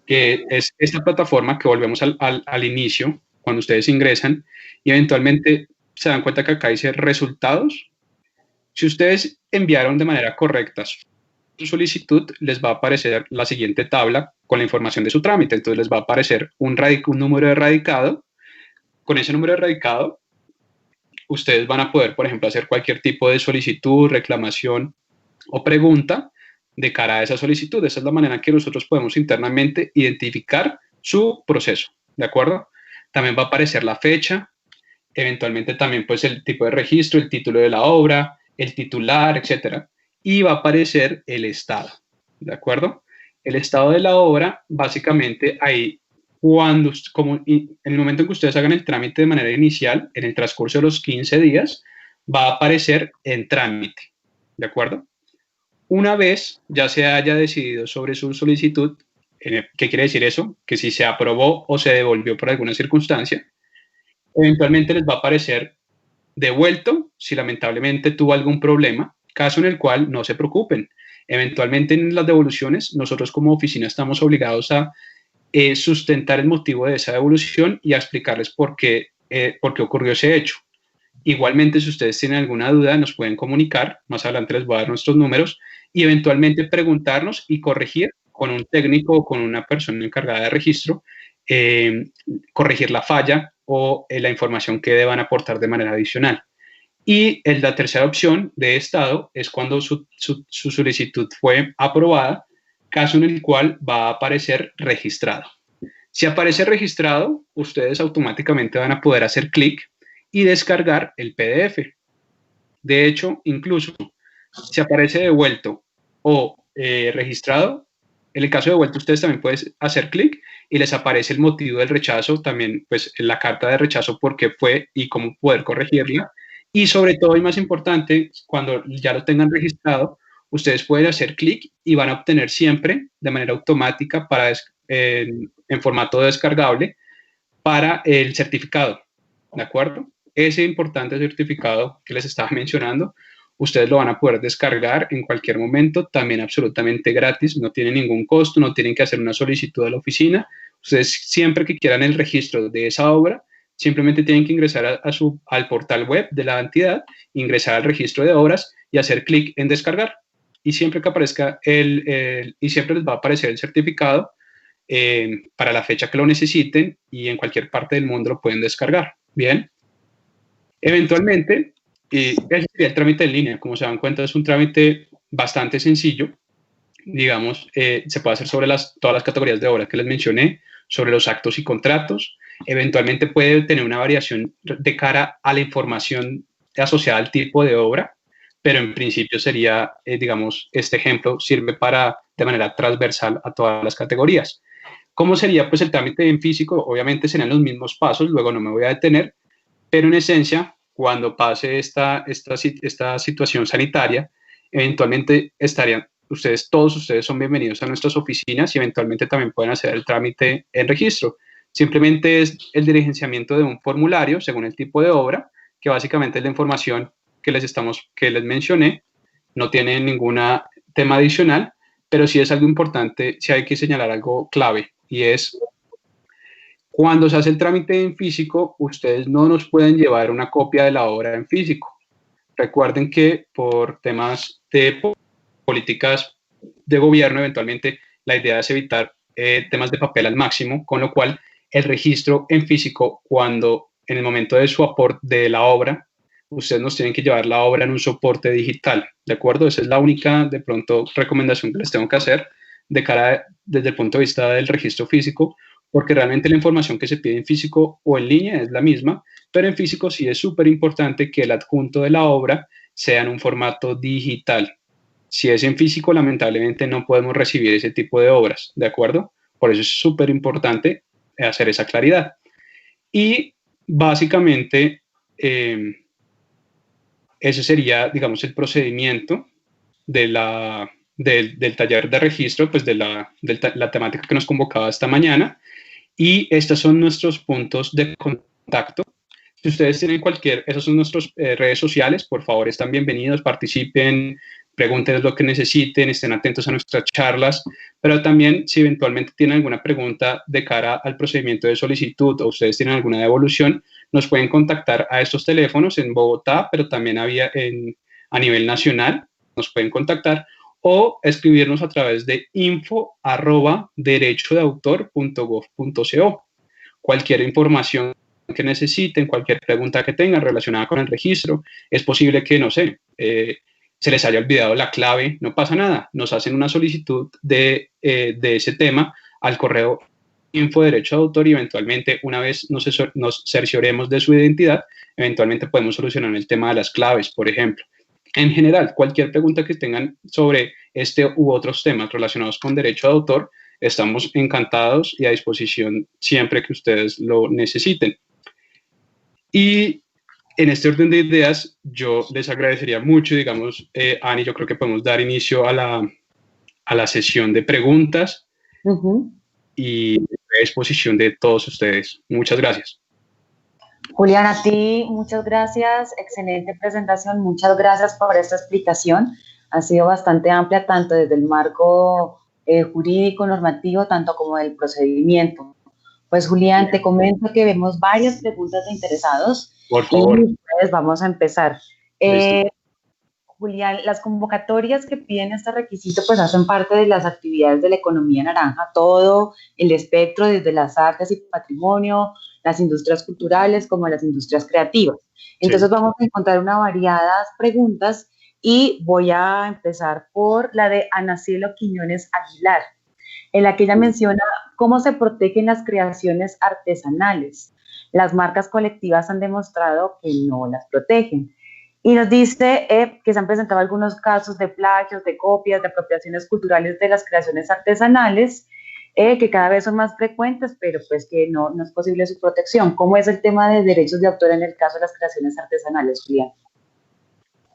que es esta plataforma que volvemos al inicio, cuando ustedes ingresan y eventualmente se dan cuenta que acá dice resultados. Si ustedes enviaron de manera correcta su solicitud, les va a aparecer la siguiente tabla con la información de su trámite. Entonces les va a aparecer un número de radicado. Con ese número de radicado, ustedes van a poder, por ejemplo, hacer cualquier tipo de solicitud, reclamación o pregunta de cara a esa solicitud. Esa es la manera en que nosotros podemos internamente identificar su proceso, ¿de acuerdo? También va a aparecer la fecha, eventualmente también pues el tipo de registro, el título de la obra, el titular, etcétera, y va a aparecer el estado, ¿de acuerdo? El estado de la obra, básicamente ahí, en el momento en que ustedes hagan el trámite de manera inicial, en el transcurso de los 15 días, va a aparecer en trámite, ¿de acuerdo? Una vez ya se haya decidido sobre su solicitud, ¿qué quiere decir eso? Que si se aprobó o se devolvió por alguna circunstancia, eventualmente les va a aparecer devuelto si lamentablemente tuvo algún problema, caso en el cual no se preocupen. Eventualmente en las devoluciones, nosotros como oficina estamos obligados a sustentar el motivo de esa devolución y a explicarles por qué ocurrió ese hecho. Igualmente, si ustedes tienen alguna duda, nos pueden comunicar. Más adelante les voy a dar nuestros números y eventualmente preguntarnos y corregir con un técnico o con una persona encargada de registro, corregir la falla o la información que deban aportar de manera adicional. Y la tercera opción de estado es cuando su solicitud fue aprobada, caso en el cual va a aparecer registrado. Si aparece registrado, ustedes automáticamente van a poder hacer clic y descargar el PDF. De hecho, incluso si aparece devuelto o registrado, en el caso de devuelto ustedes también pueden hacer clic y les aparece el motivo del rechazo, también pues la carta de rechazo, por qué fue y cómo poder corregirla. Y sobre todo y más importante, cuando ya lo tengan registrado, ustedes pueden hacer clic y van a obtener siempre de manera automática en formato descargable para el certificado, ¿de acuerdo? Ese importante certificado que les estaba mencionando, ustedes lo van a poder descargar en cualquier momento, también absolutamente gratis, no tiene ningún costo, no tienen que hacer una solicitud a la oficina. Ustedes siempre que quieran el registro de esa obra, simplemente tienen que ingresar al portal web de la entidad, ingresar al registro de obras y hacer clic en descargar. Y siempre que aparezca y siempre les va a aparecer el certificado para la fecha que lo necesiten y en cualquier parte del mundo lo pueden descargar. Bien. Eventualmente, ese sería el trámite en línea. Como se dan cuenta, es un trámite bastante sencillo. Digamos, se puede hacer sobre todas las categorías de obra que les mencioné, sobre los actos y contratos. Eventualmente puede tener una variación de cara a la información asociada al tipo de obra, pero en principio sería, digamos, este ejemplo sirve de manera transversal a todas las categorías. ¿Cómo sería pues el trámite en físico? Obviamente serían los mismos pasos, luego no me voy a detener, pero en esencia, cuando pase esta situación sanitaria, eventualmente todos ustedes son bienvenidos a nuestras oficinas y eventualmente también pueden hacer el trámite en registro. Simplemente es el diligenciamiento de un formulario según el tipo de obra, que básicamente es la información que les mencioné, no tiene ningún tema adicional, pero sí es algo importante, sí hay que señalar algo clave, y es cuando se hace el trámite en físico, ustedes no nos pueden llevar una copia de la obra en físico. Recuerden que por temas de políticas de gobierno, eventualmente la idea es evitar temas de papel al máximo, con lo cual el registro en físico, cuando en el momento de su aporte de la obra, ustedes nos tienen que llevar la obra en un soporte digital, ¿de acuerdo? Esa es la única, de pronto, recomendación que les tengo que hacer desde el punto de vista del registro físico, porque realmente la información que se pide en físico o en línea es la misma, pero en físico sí es súper importante que el adjunto de la obra sea en un formato digital. Si es en físico, lamentablemente no podemos recibir ese tipo de obras, ¿de acuerdo? Por eso es súper importante hacer esa claridad. Y básicamente, ese sería, digamos, el procedimiento del taller de registro, pues de la temática que nos convocaba esta mañana. Y estos son nuestros puntos de contacto. Si ustedes tienen esas son nuestras redes sociales, por favor, están bienvenidos, participen, pregunten lo que necesiten, estén atentos a nuestras charlas, pero también si eventualmente tienen alguna pregunta de cara al procedimiento de solicitud o ustedes tienen alguna devolución, nos pueden contactar a estos teléfonos en Bogotá, pero también a nivel nacional, nos pueden contactar o escribirnos a través de info@derechodeautor.gov.co. Cualquier información que necesiten, cualquier pregunta que tengan relacionada con el registro, es posible que, no sé, se les haya olvidado la clave, no pasa nada, nos hacen una solicitud de ese tema al correo info derecho de autor y eventualmente una vez nos cercioremos de su identidad, eventualmente podemos solucionar el tema de las claves, por ejemplo. En general, cualquier pregunta que tengan sobre este u otros temas relacionados con derecho de autor, estamos encantados y a disposición siempre que ustedes lo necesiten. Y en este orden de ideas, yo les agradecería mucho, digamos, Ani, yo creo que podemos dar inicio a la sesión de preguntas y a disposición de todos ustedes. Muchas gracias. Julián, a ti muchas gracias, excelente presentación, muchas gracias por esta explicación. Ha sido bastante amplia, tanto desde el marco jurídico, normativo, tanto como del procedimiento. Pues Julián, te comento que vemos varias preguntas de interesados. Por favor. Y pues vamos a empezar. Julián, las convocatorias que piden este requisito pues hacen parte de las actividades de la economía naranja, todo el espectro desde las artes y patrimonio, las industrias culturales como las industrias creativas. Entonces vamos a encontrar unas variadas preguntas y voy a empezar por la de Ana Cielo Quiñones Aguilar, en la que ella menciona cómo se protegen las creaciones artesanales. Las marcas colectivas han demostrado que no las protegen. Y nos dice que se han presentado algunos casos de plagios, de copias, de apropiaciones culturales de las creaciones artesanales, que cada vez son más frecuentes, pero pues que no es posible su protección. ¿Cómo es el tema de derechos de autor en el caso de las creaciones artesanales, Julián?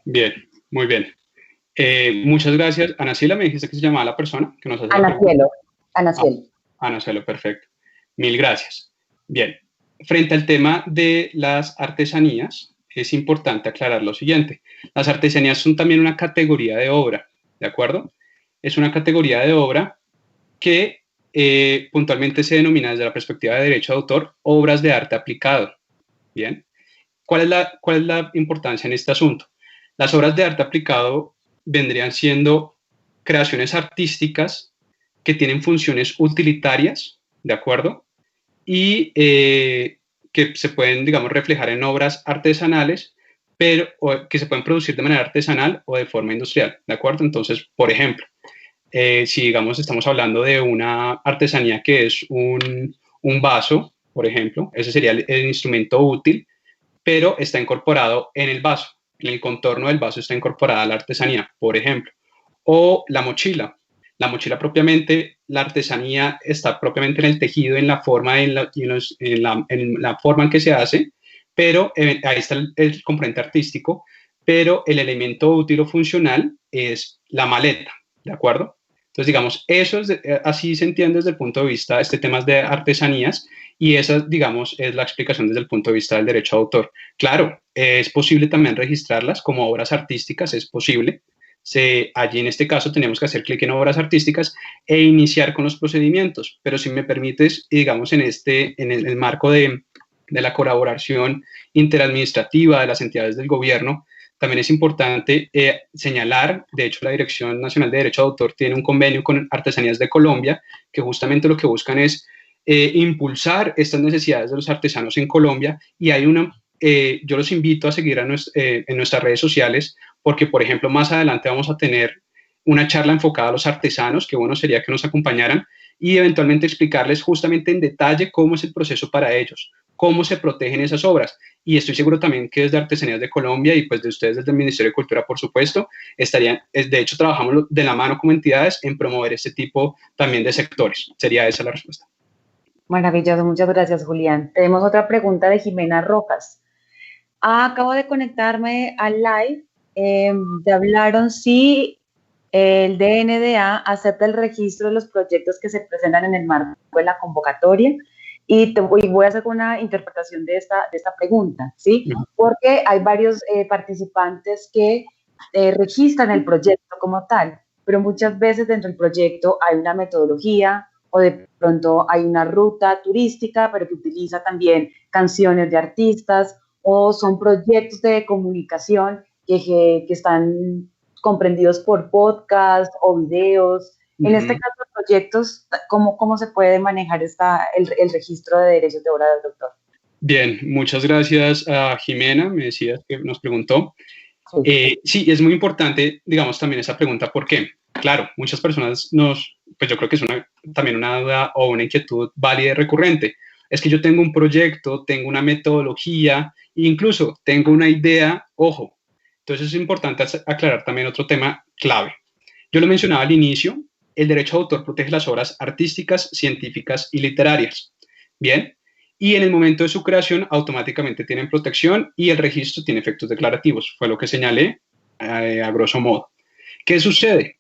Bien, muy bien. Muchas gracias. Ana Cielo, me dijiste que se llamaba la persona que nos hace Ana Cielo. Ana Cielo. Ana Cielo, perfecto. Mil gracias. Bien. Frente al tema de las artesanías, es importante aclarar lo siguiente. Las artesanías son también una categoría de obra, ¿de acuerdo? Es una categoría de obra que puntualmente se denomina desde la perspectiva de derecho de autor obras de arte aplicado. Bien, ¿cuál es la importancia en este asunto? Las obras de arte aplicado vendrían siendo creaciones artísticas que tienen funciones utilitarias, ¿de acuerdo? Y que se pueden, digamos, reflejar en obras artesanales, pero que se pueden producir de manera artesanal o de forma industrial, ¿de acuerdo? Entonces, por ejemplo, si digamos estamos hablando de una artesanía que es un vaso, por ejemplo, ese sería el instrumento útil, pero está incorporado en el vaso, en el contorno del vaso está incorporada la artesanía, por ejemplo. O la mochila. La mochila propiamente, la artesanía está propiamente en el tejido, en la forma, en la forma en que se hace, pero ahí está el componente artístico, pero el elemento útil o funcional es la maleta, ¿de acuerdo? Entonces, digamos, eso es así se entiende desde el punto de vista, este tema de artesanías, y esa, digamos, es la explicación desde el punto de vista del derecho de autor. Claro, es posible también registrarlas como obras artísticas, es posible. Allí en este caso tenemos que hacer clic en obras artísticas e iniciar con los procedimientos, pero si me permites, digamos, en el marco de la colaboración interadministrativa de las entidades del gobierno, también es importante señalar, de hecho la Dirección Nacional de Derecho de Autor tiene un convenio con Artesanías de Colombia, que justamente lo que buscan es impulsar estas necesidades de los artesanos en Colombia, y hay yo los invito a seguir en nuestras redes sociales, porque por ejemplo más adelante vamos a tener una charla enfocada a los artesanos, que bueno sería que nos acompañaran, y eventualmente explicarles justamente en detalle cómo es el proceso para ellos, cómo se protegen esas obras. Y estoy seguro también que desde Artesanías de Colombia y pues de ustedes desde el Ministerio de Cultura, por supuesto, de hecho trabajamos de la mano como entidades en promover este tipo también de sectores. Sería esa la respuesta. Maravilloso, muchas gracias, Julián. Tenemos otra pregunta de Jimena Rojas. Acabo de conectarme al live. Te hablaron si el DNDA acepta el registro de los proyectos que se presentan en el marco de la convocatoria, y voy a hacer una interpretación de esta pregunta, ¿sí? Porque hay varios participantes que registran el proyecto como tal, pero muchas veces dentro del proyecto hay una metodología o de pronto hay una ruta turística, pero que utiliza también canciones de artistas, o son proyectos de comunicación que están comprendidos por podcast o videos. En este caso, proyectos, ¿cómo se puede manejar el registro de derechos de obra del doctor? Bien, muchas gracias a Jimena, me decías que nos preguntó. Sí, es muy importante, digamos, también esa pregunta, ¿por qué? Claro, muchas personas pues yo creo que es también una duda o una inquietud válida y recurrente. Es que yo tengo un proyecto, tengo una metodología, incluso tengo una idea, ojo. Entonces es importante aclarar también otro tema clave. Yo lo mencionaba al inicio, el derecho de autor protege las obras artísticas, científicas y literarias. Bien, y en el momento de su creación automáticamente tienen protección y el registro tiene efectos declarativos. Fue lo que señalé a grosso modo. ¿Qué sucede?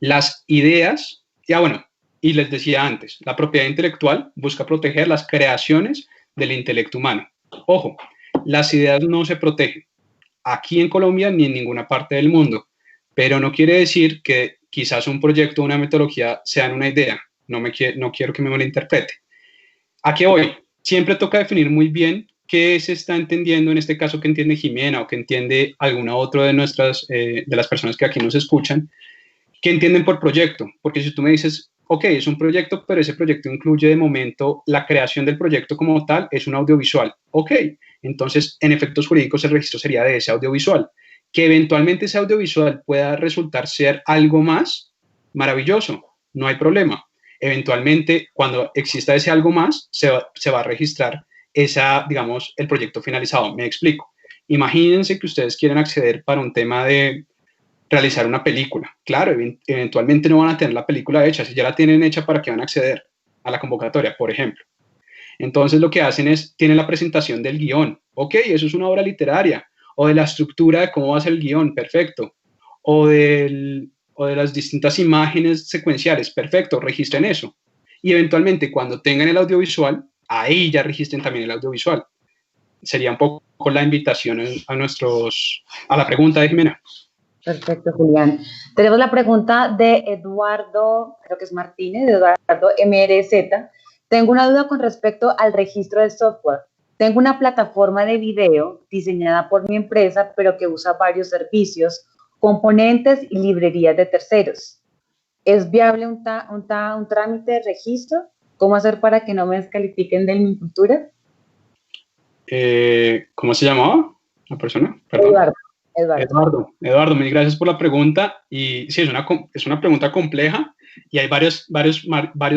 Las ideas, ya bueno, y les decía antes, la propiedad intelectual busca proteger las creaciones del intelecto humano. Ojo, las ideas no se protegen aquí en Colombia ni en ninguna parte del mundo, pero no quiere decir que quizás un proyecto o una metodología sean una idea. No quiero que me malinterprete. ¿A qué voy? Siempre toca definir muy bien qué se está entendiendo, en este caso que entiende Jimena o que entiende alguna otra de de las personas que aquí nos escuchan, qué entienden por proyecto. Porque si tú me dices, ok, es un proyecto, pero ese proyecto incluye de momento la creación del proyecto como tal, es un audiovisual. Ok, entonces en efectos jurídicos el registro sería de ese audiovisual. Que eventualmente ese audiovisual pueda resultar ser algo más, maravilloso, no hay problema. Eventualmente, cuando exista ese algo más, se va a registrar digamos, el proyecto finalizado. Me explico. Imagínense que ustedes quieren acceder para un tema de realizar una película. Claro, eventualmente no van a tener la película hecha. Si ya la tienen hecha, ¿para qué van a acceder a la convocatoria, por ejemplo? Entonces lo que hacen tienen la presentación del guión. Ok, eso es una obra literaria. O de la estructura de cómo va a ser el guión, perfecto. O de las distintas imágenes secuenciales, perfecto, registren eso. Y eventualmente cuando tengan el audiovisual, ahí ya registren también el audiovisual. sería un poco la invitación a la pregunta de Jimena. Perfecto, Julián. Tenemos la pregunta de Eduardo, creo que es Martínez, de Eduardo MRZ. Tengo una duda con respecto al registro de software. Tengo una plataforma de video diseñada por mi empresa, pero que usa varios servicios, componentes y librerías de terceros. ¿Es viable un trámite de registro? ¿Cómo hacer para que no me descalifiquen de mi cultura? ¿Cómo se llamaba la persona? Perdón. Eduardo, mil gracias por la pregunta. Y sí, es una pregunta compleja y hay varios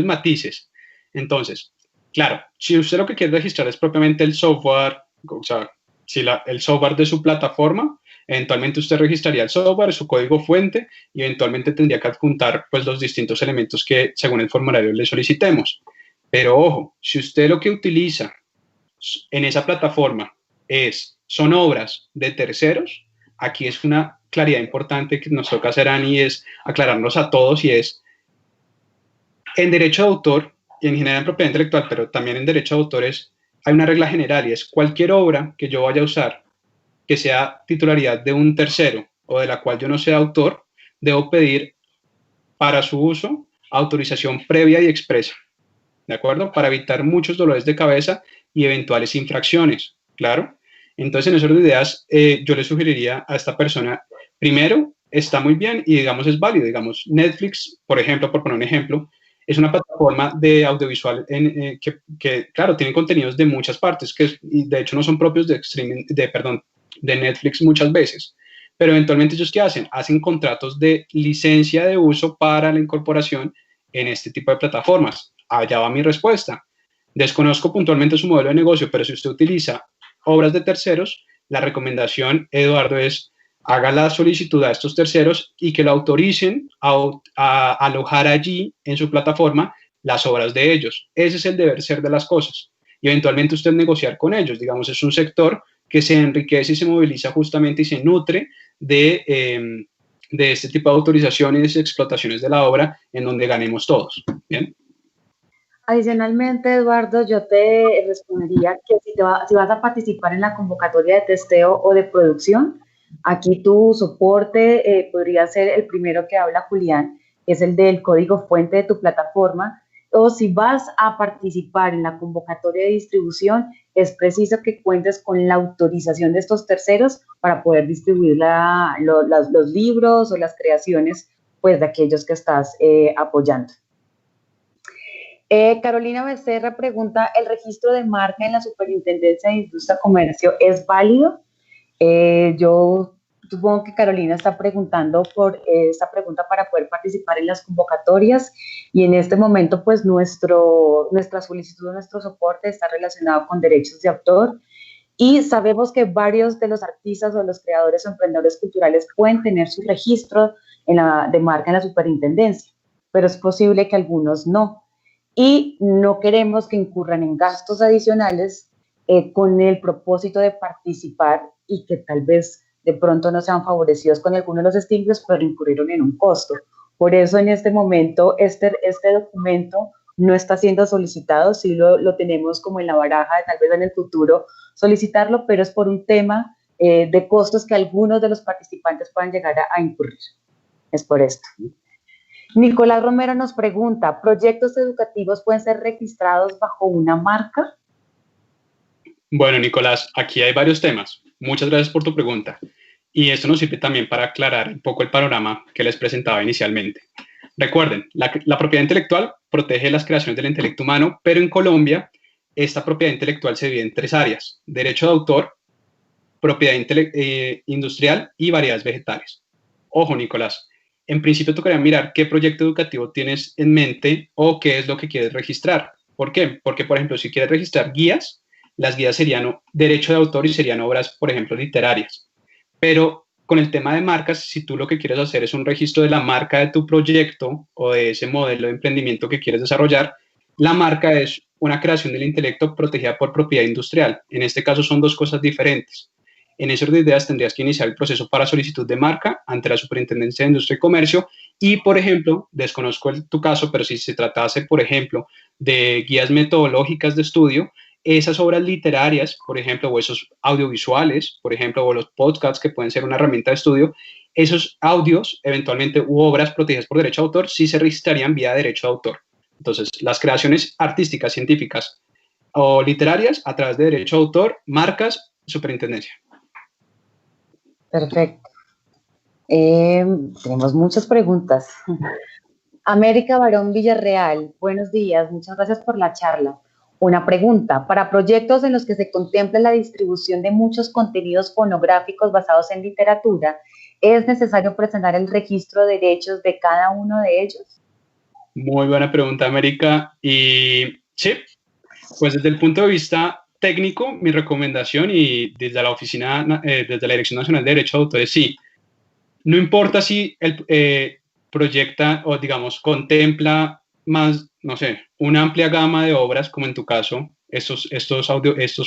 matices. Entonces, claro, si usted lo que quiere registrar es propiamente el software, o sea, si el software de su plataforma, eventualmente usted registraría el software, su código fuente, y eventualmente tendría que adjuntar pues, los distintos elementos que según el formulario le solicitemos. Pero ojo, si usted lo que utiliza en esa plataforma son obras de terceros, aquí es una claridad importante que nos toca hacer, Ani, es aclararnos a todos, y es en derecho de autor y en general en propiedad intelectual, pero también en derecho de autores, hay una regla general y es cualquier obra que yo vaya a usar que sea titularidad de un tercero o de la cual yo no sea autor, debo pedir para su uso autorización previa y expresa, ¿de acuerdo? Para evitar muchos dolores de cabeza y eventuales infracciones, ¿claro? Entonces, en ese orden de ideas, yo le sugeriría a esta persona, primero, está muy bien y, digamos, es válido. Digamos, Netflix, por ejemplo, por poner un ejemplo, es una plataforma de audiovisual que, claro, tiene contenidos de muchas partes, y de hecho no son propios de Netflix muchas veces. Pero eventualmente, ¿ellos qué hacen? Hacen contratos de licencia de uso para la incorporación en este tipo de plataformas. Allá va mi respuesta. Desconozco puntualmente su modelo de negocio, pero si usted utiliza obras de terceros, la recomendación, Eduardo, es haga la solicitud a estos terceros y que lo autoricen a alojar allí en su plataforma las obras de ellos. Ese es el deber ser de las cosas. Y eventualmente usted negociar con ellos. Digamos, es un sector que se enriquece y se moviliza justamente y se nutre de este tipo de autorizaciones y explotaciones de la obra en donde ganemos todos. ¿Bien? Adicionalmente, Eduardo, yo te respondería que si vas a participar en la convocatoria de testeo o de producción, aquí tu soporte podría ser el primero que habla Julián, que es el del código fuente de tu plataforma, o si vas a participar en la convocatoria de distribución, es preciso que cuentes con la autorización de estos terceros para poder distribuir los libros o las creaciones pues, de aquellos que estás apoyando. Carolina Becerra pregunta, ¿el registro de marca en la Superintendencia de Industria y Comercio es válido? Yo supongo que Carolina está preguntando por esta pregunta para poder participar en las convocatorias, y en este momento pues nuestra solicitud, nuestro soporte está relacionado con derechos de autor, y sabemos que varios de los artistas o los creadores o emprendedores culturales pueden tener su registro de marca en la Superintendencia, pero es posible que algunos no. Y no queremos que incurran en gastos adicionales con el propósito de participar y que tal vez de pronto no sean favorecidos con algunos de los estímulos, pero incurrieron en un costo. Por eso en este momento este documento no está siendo solicitado, sí lo tenemos como en la baraja de tal vez en el futuro solicitarlo, pero es por un tema de costos que algunos de los participantes puedan llegar a incurrir. Es por esto. Nicolás Romero nos pregunta, ¿proyectos educativos pueden ser registrados bajo una marca? Bueno, Nicolás, aquí hay varios temas. Muchas gracias por tu pregunta. Y esto nos sirve también para aclarar un poco el panorama que les presentaba inicialmente. Recuerden, la propiedad intelectual protege las creaciones del intelecto humano, pero en Colombia esta propiedad intelectual se divide en tres áreas: derecho de autor, propiedad industrial y variedades vegetales. Ojo, Nicolás, en principio tocaría mirar qué proyecto educativo tienes en mente o qué es lo que quieres registrar. ¿Por qué? Porque, por ejemplo, si quieres registrar guías, las guías serían derecho de autor y serían obras, por ejemplo, literarias. Pero con el tema de marcas, si tú lo que quieres hacer es un registro de la marca de tu proyecto o de ese modelo de emprendimiento que quieres desarrollar, la marca es una creación del intelecto protegida por propiedad industrial. En este caso son dos cosas diferentes. En ese orden de ideas tendrías que iniciar el proceso para solicitud de marca ante la Superintendencia de Industria y Comercio y, por ejemplo, desconozco tu caso, pero si se tratase, por ejemplo, de guías metodológicas de estudio, esas obras literarias, por ejemplo, o esos audiovisuales, por ejemplo, o los podcasts que pueden ser una herramienta de estudio, esos audios, eventualmente, u obras protegidas por derecho de autor, sí se registrarían vía derecho de autor. Entonces, las creaciones artísticas, científicas o literarias a través de derecho de autor, marcas, superintendencia. Perfecto. Tenemos muchas preguntas. América Barón Villarreal, buenos días, muchas gracias por la charla. Una pregunta, para proyectos en los que se contempla la distribución de muchos contenidos fonográficos basados en literatura, ¿es necesario presentar el registro de derechos de cada uno de ellos? Muy buena pregunta, América. Y sí, pues desde el punto de vista técnico, mi recomendación y desde la oficina, desde la Dirección Nacional de Derecho de Autor es sí. No importa si el proyecta o, digamos, contempla más, no sé, una amplia gama de obras, como en tu caso, estos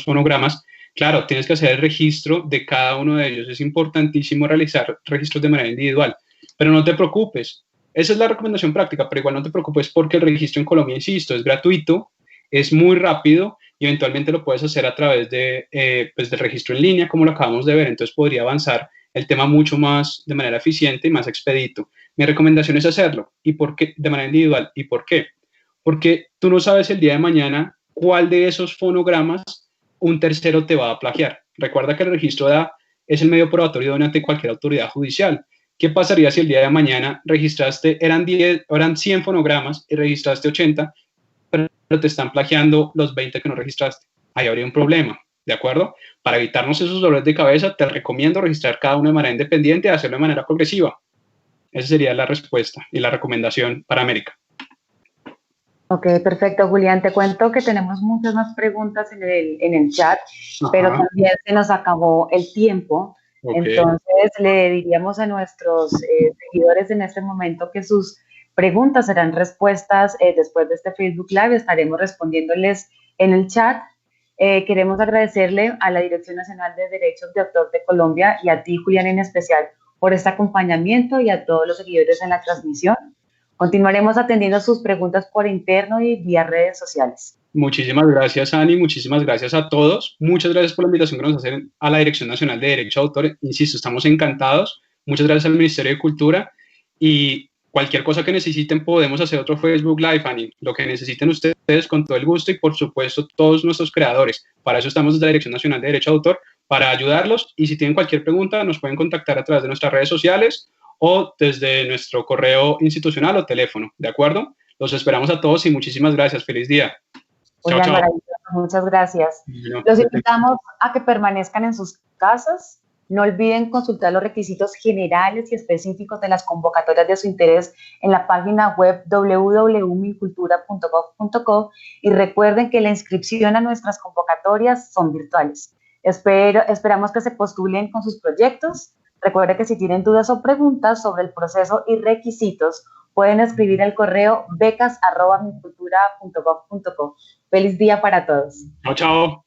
fonogramas, claro, tienes que hacer el registro de cada uno de ellos. Es importantísimo realizar registros de manera individual, pero no te preocupes. Esa es la recomendación práctica, pero igual no te preocupes porque el registro en Colombia, insisto, es gratuito, es muy rápido y eventualmente lo puedes hacer a través de, pues del registro en línea, como lo acabamos de ver. Entonces podría avanzar el tema mucho más de manera eficiente y más expedito. Mi recomendación es hacerlo. ¿Y por qué? De manera individual. ¿Y por qué? Porque tú no sabes el día de mañana cuál de esos fonogramas un tercero te va a plagiar. Recuerda que el registro es el medio probatorio ante cualquier autoridad judicial. ¿Qué pasaría si el día de mañana eran 100 fonogramas y registraste 80, pero te están plagiando los 20 que no registraste? Ahí habría un problema, ¿de acuerdo? Para evitarnos esos dolores de cabeza, te recomiendo registrar cada uno de manera independiente y hacerlo de manera progresiva. Esa sería la respuesta y la recomendación para América. Ok, perfecto, Julián. Te cuento que tenemos muchas más preguntas en el chat, pero también se nos acabó el tiempo. Okay. Entonces, le diríamos a nuestros seguidores en este momento que sus preguntas serán respuestas después de este Facebook Live. Estaremos respondiéndoles en el chat. Queremos agradecerle a la Dirección Nacional de Derechos de Autor de Colombia y a ti, Julián, en especial, por este acompañamiento y a todos los seguidores en la transmisión. Continuaremos atendiendo sus preguntas por interno y vía redes sociales. Muchísimas gracias, Ani. Muchísimas gracias a todos. Muchas gracias por la invitación que nos hacen a la Dirección Nacional de Derecho de Autor. Insisto, estamos encantados. Muchas gracias al Ministerio de Cultura. Y cualquier cosa que necesiten, podemos hacer otro Facebook Live, Ani. Lo que necesiten ustedes, con todo el gusto. Y, por supuesto, todos nuestros creadores. Para eso estamos desde la Dirección Nacional de Derecho de Autor, para ayudarlos. Y si tienen cualquier pregunta, nos pueden contactar a través de nuestras redes sociales o desde nuestro correo institucional o teléfono, ¿de acuerdo? Los esperamos a todos y muchísimas gracias. Feliz día. Chao, chao. Muchas gracias. Los invitamos a que permanezcan en sus casas. No olviden consultar los requisitos generales y específicos de las convocatorias de su interés en la página web www.mincultura.gov.co y recuerden que la inscripción a nuestras convocatorias son virtuales. Esperamos que se postulen con sus proyectos. Recuerden que si tienen dudas o preguntas sobre el proceso y requisitos, pueden escribir al correo becas@mincultura.gov.co. Feliz día para todos. Chao, chao.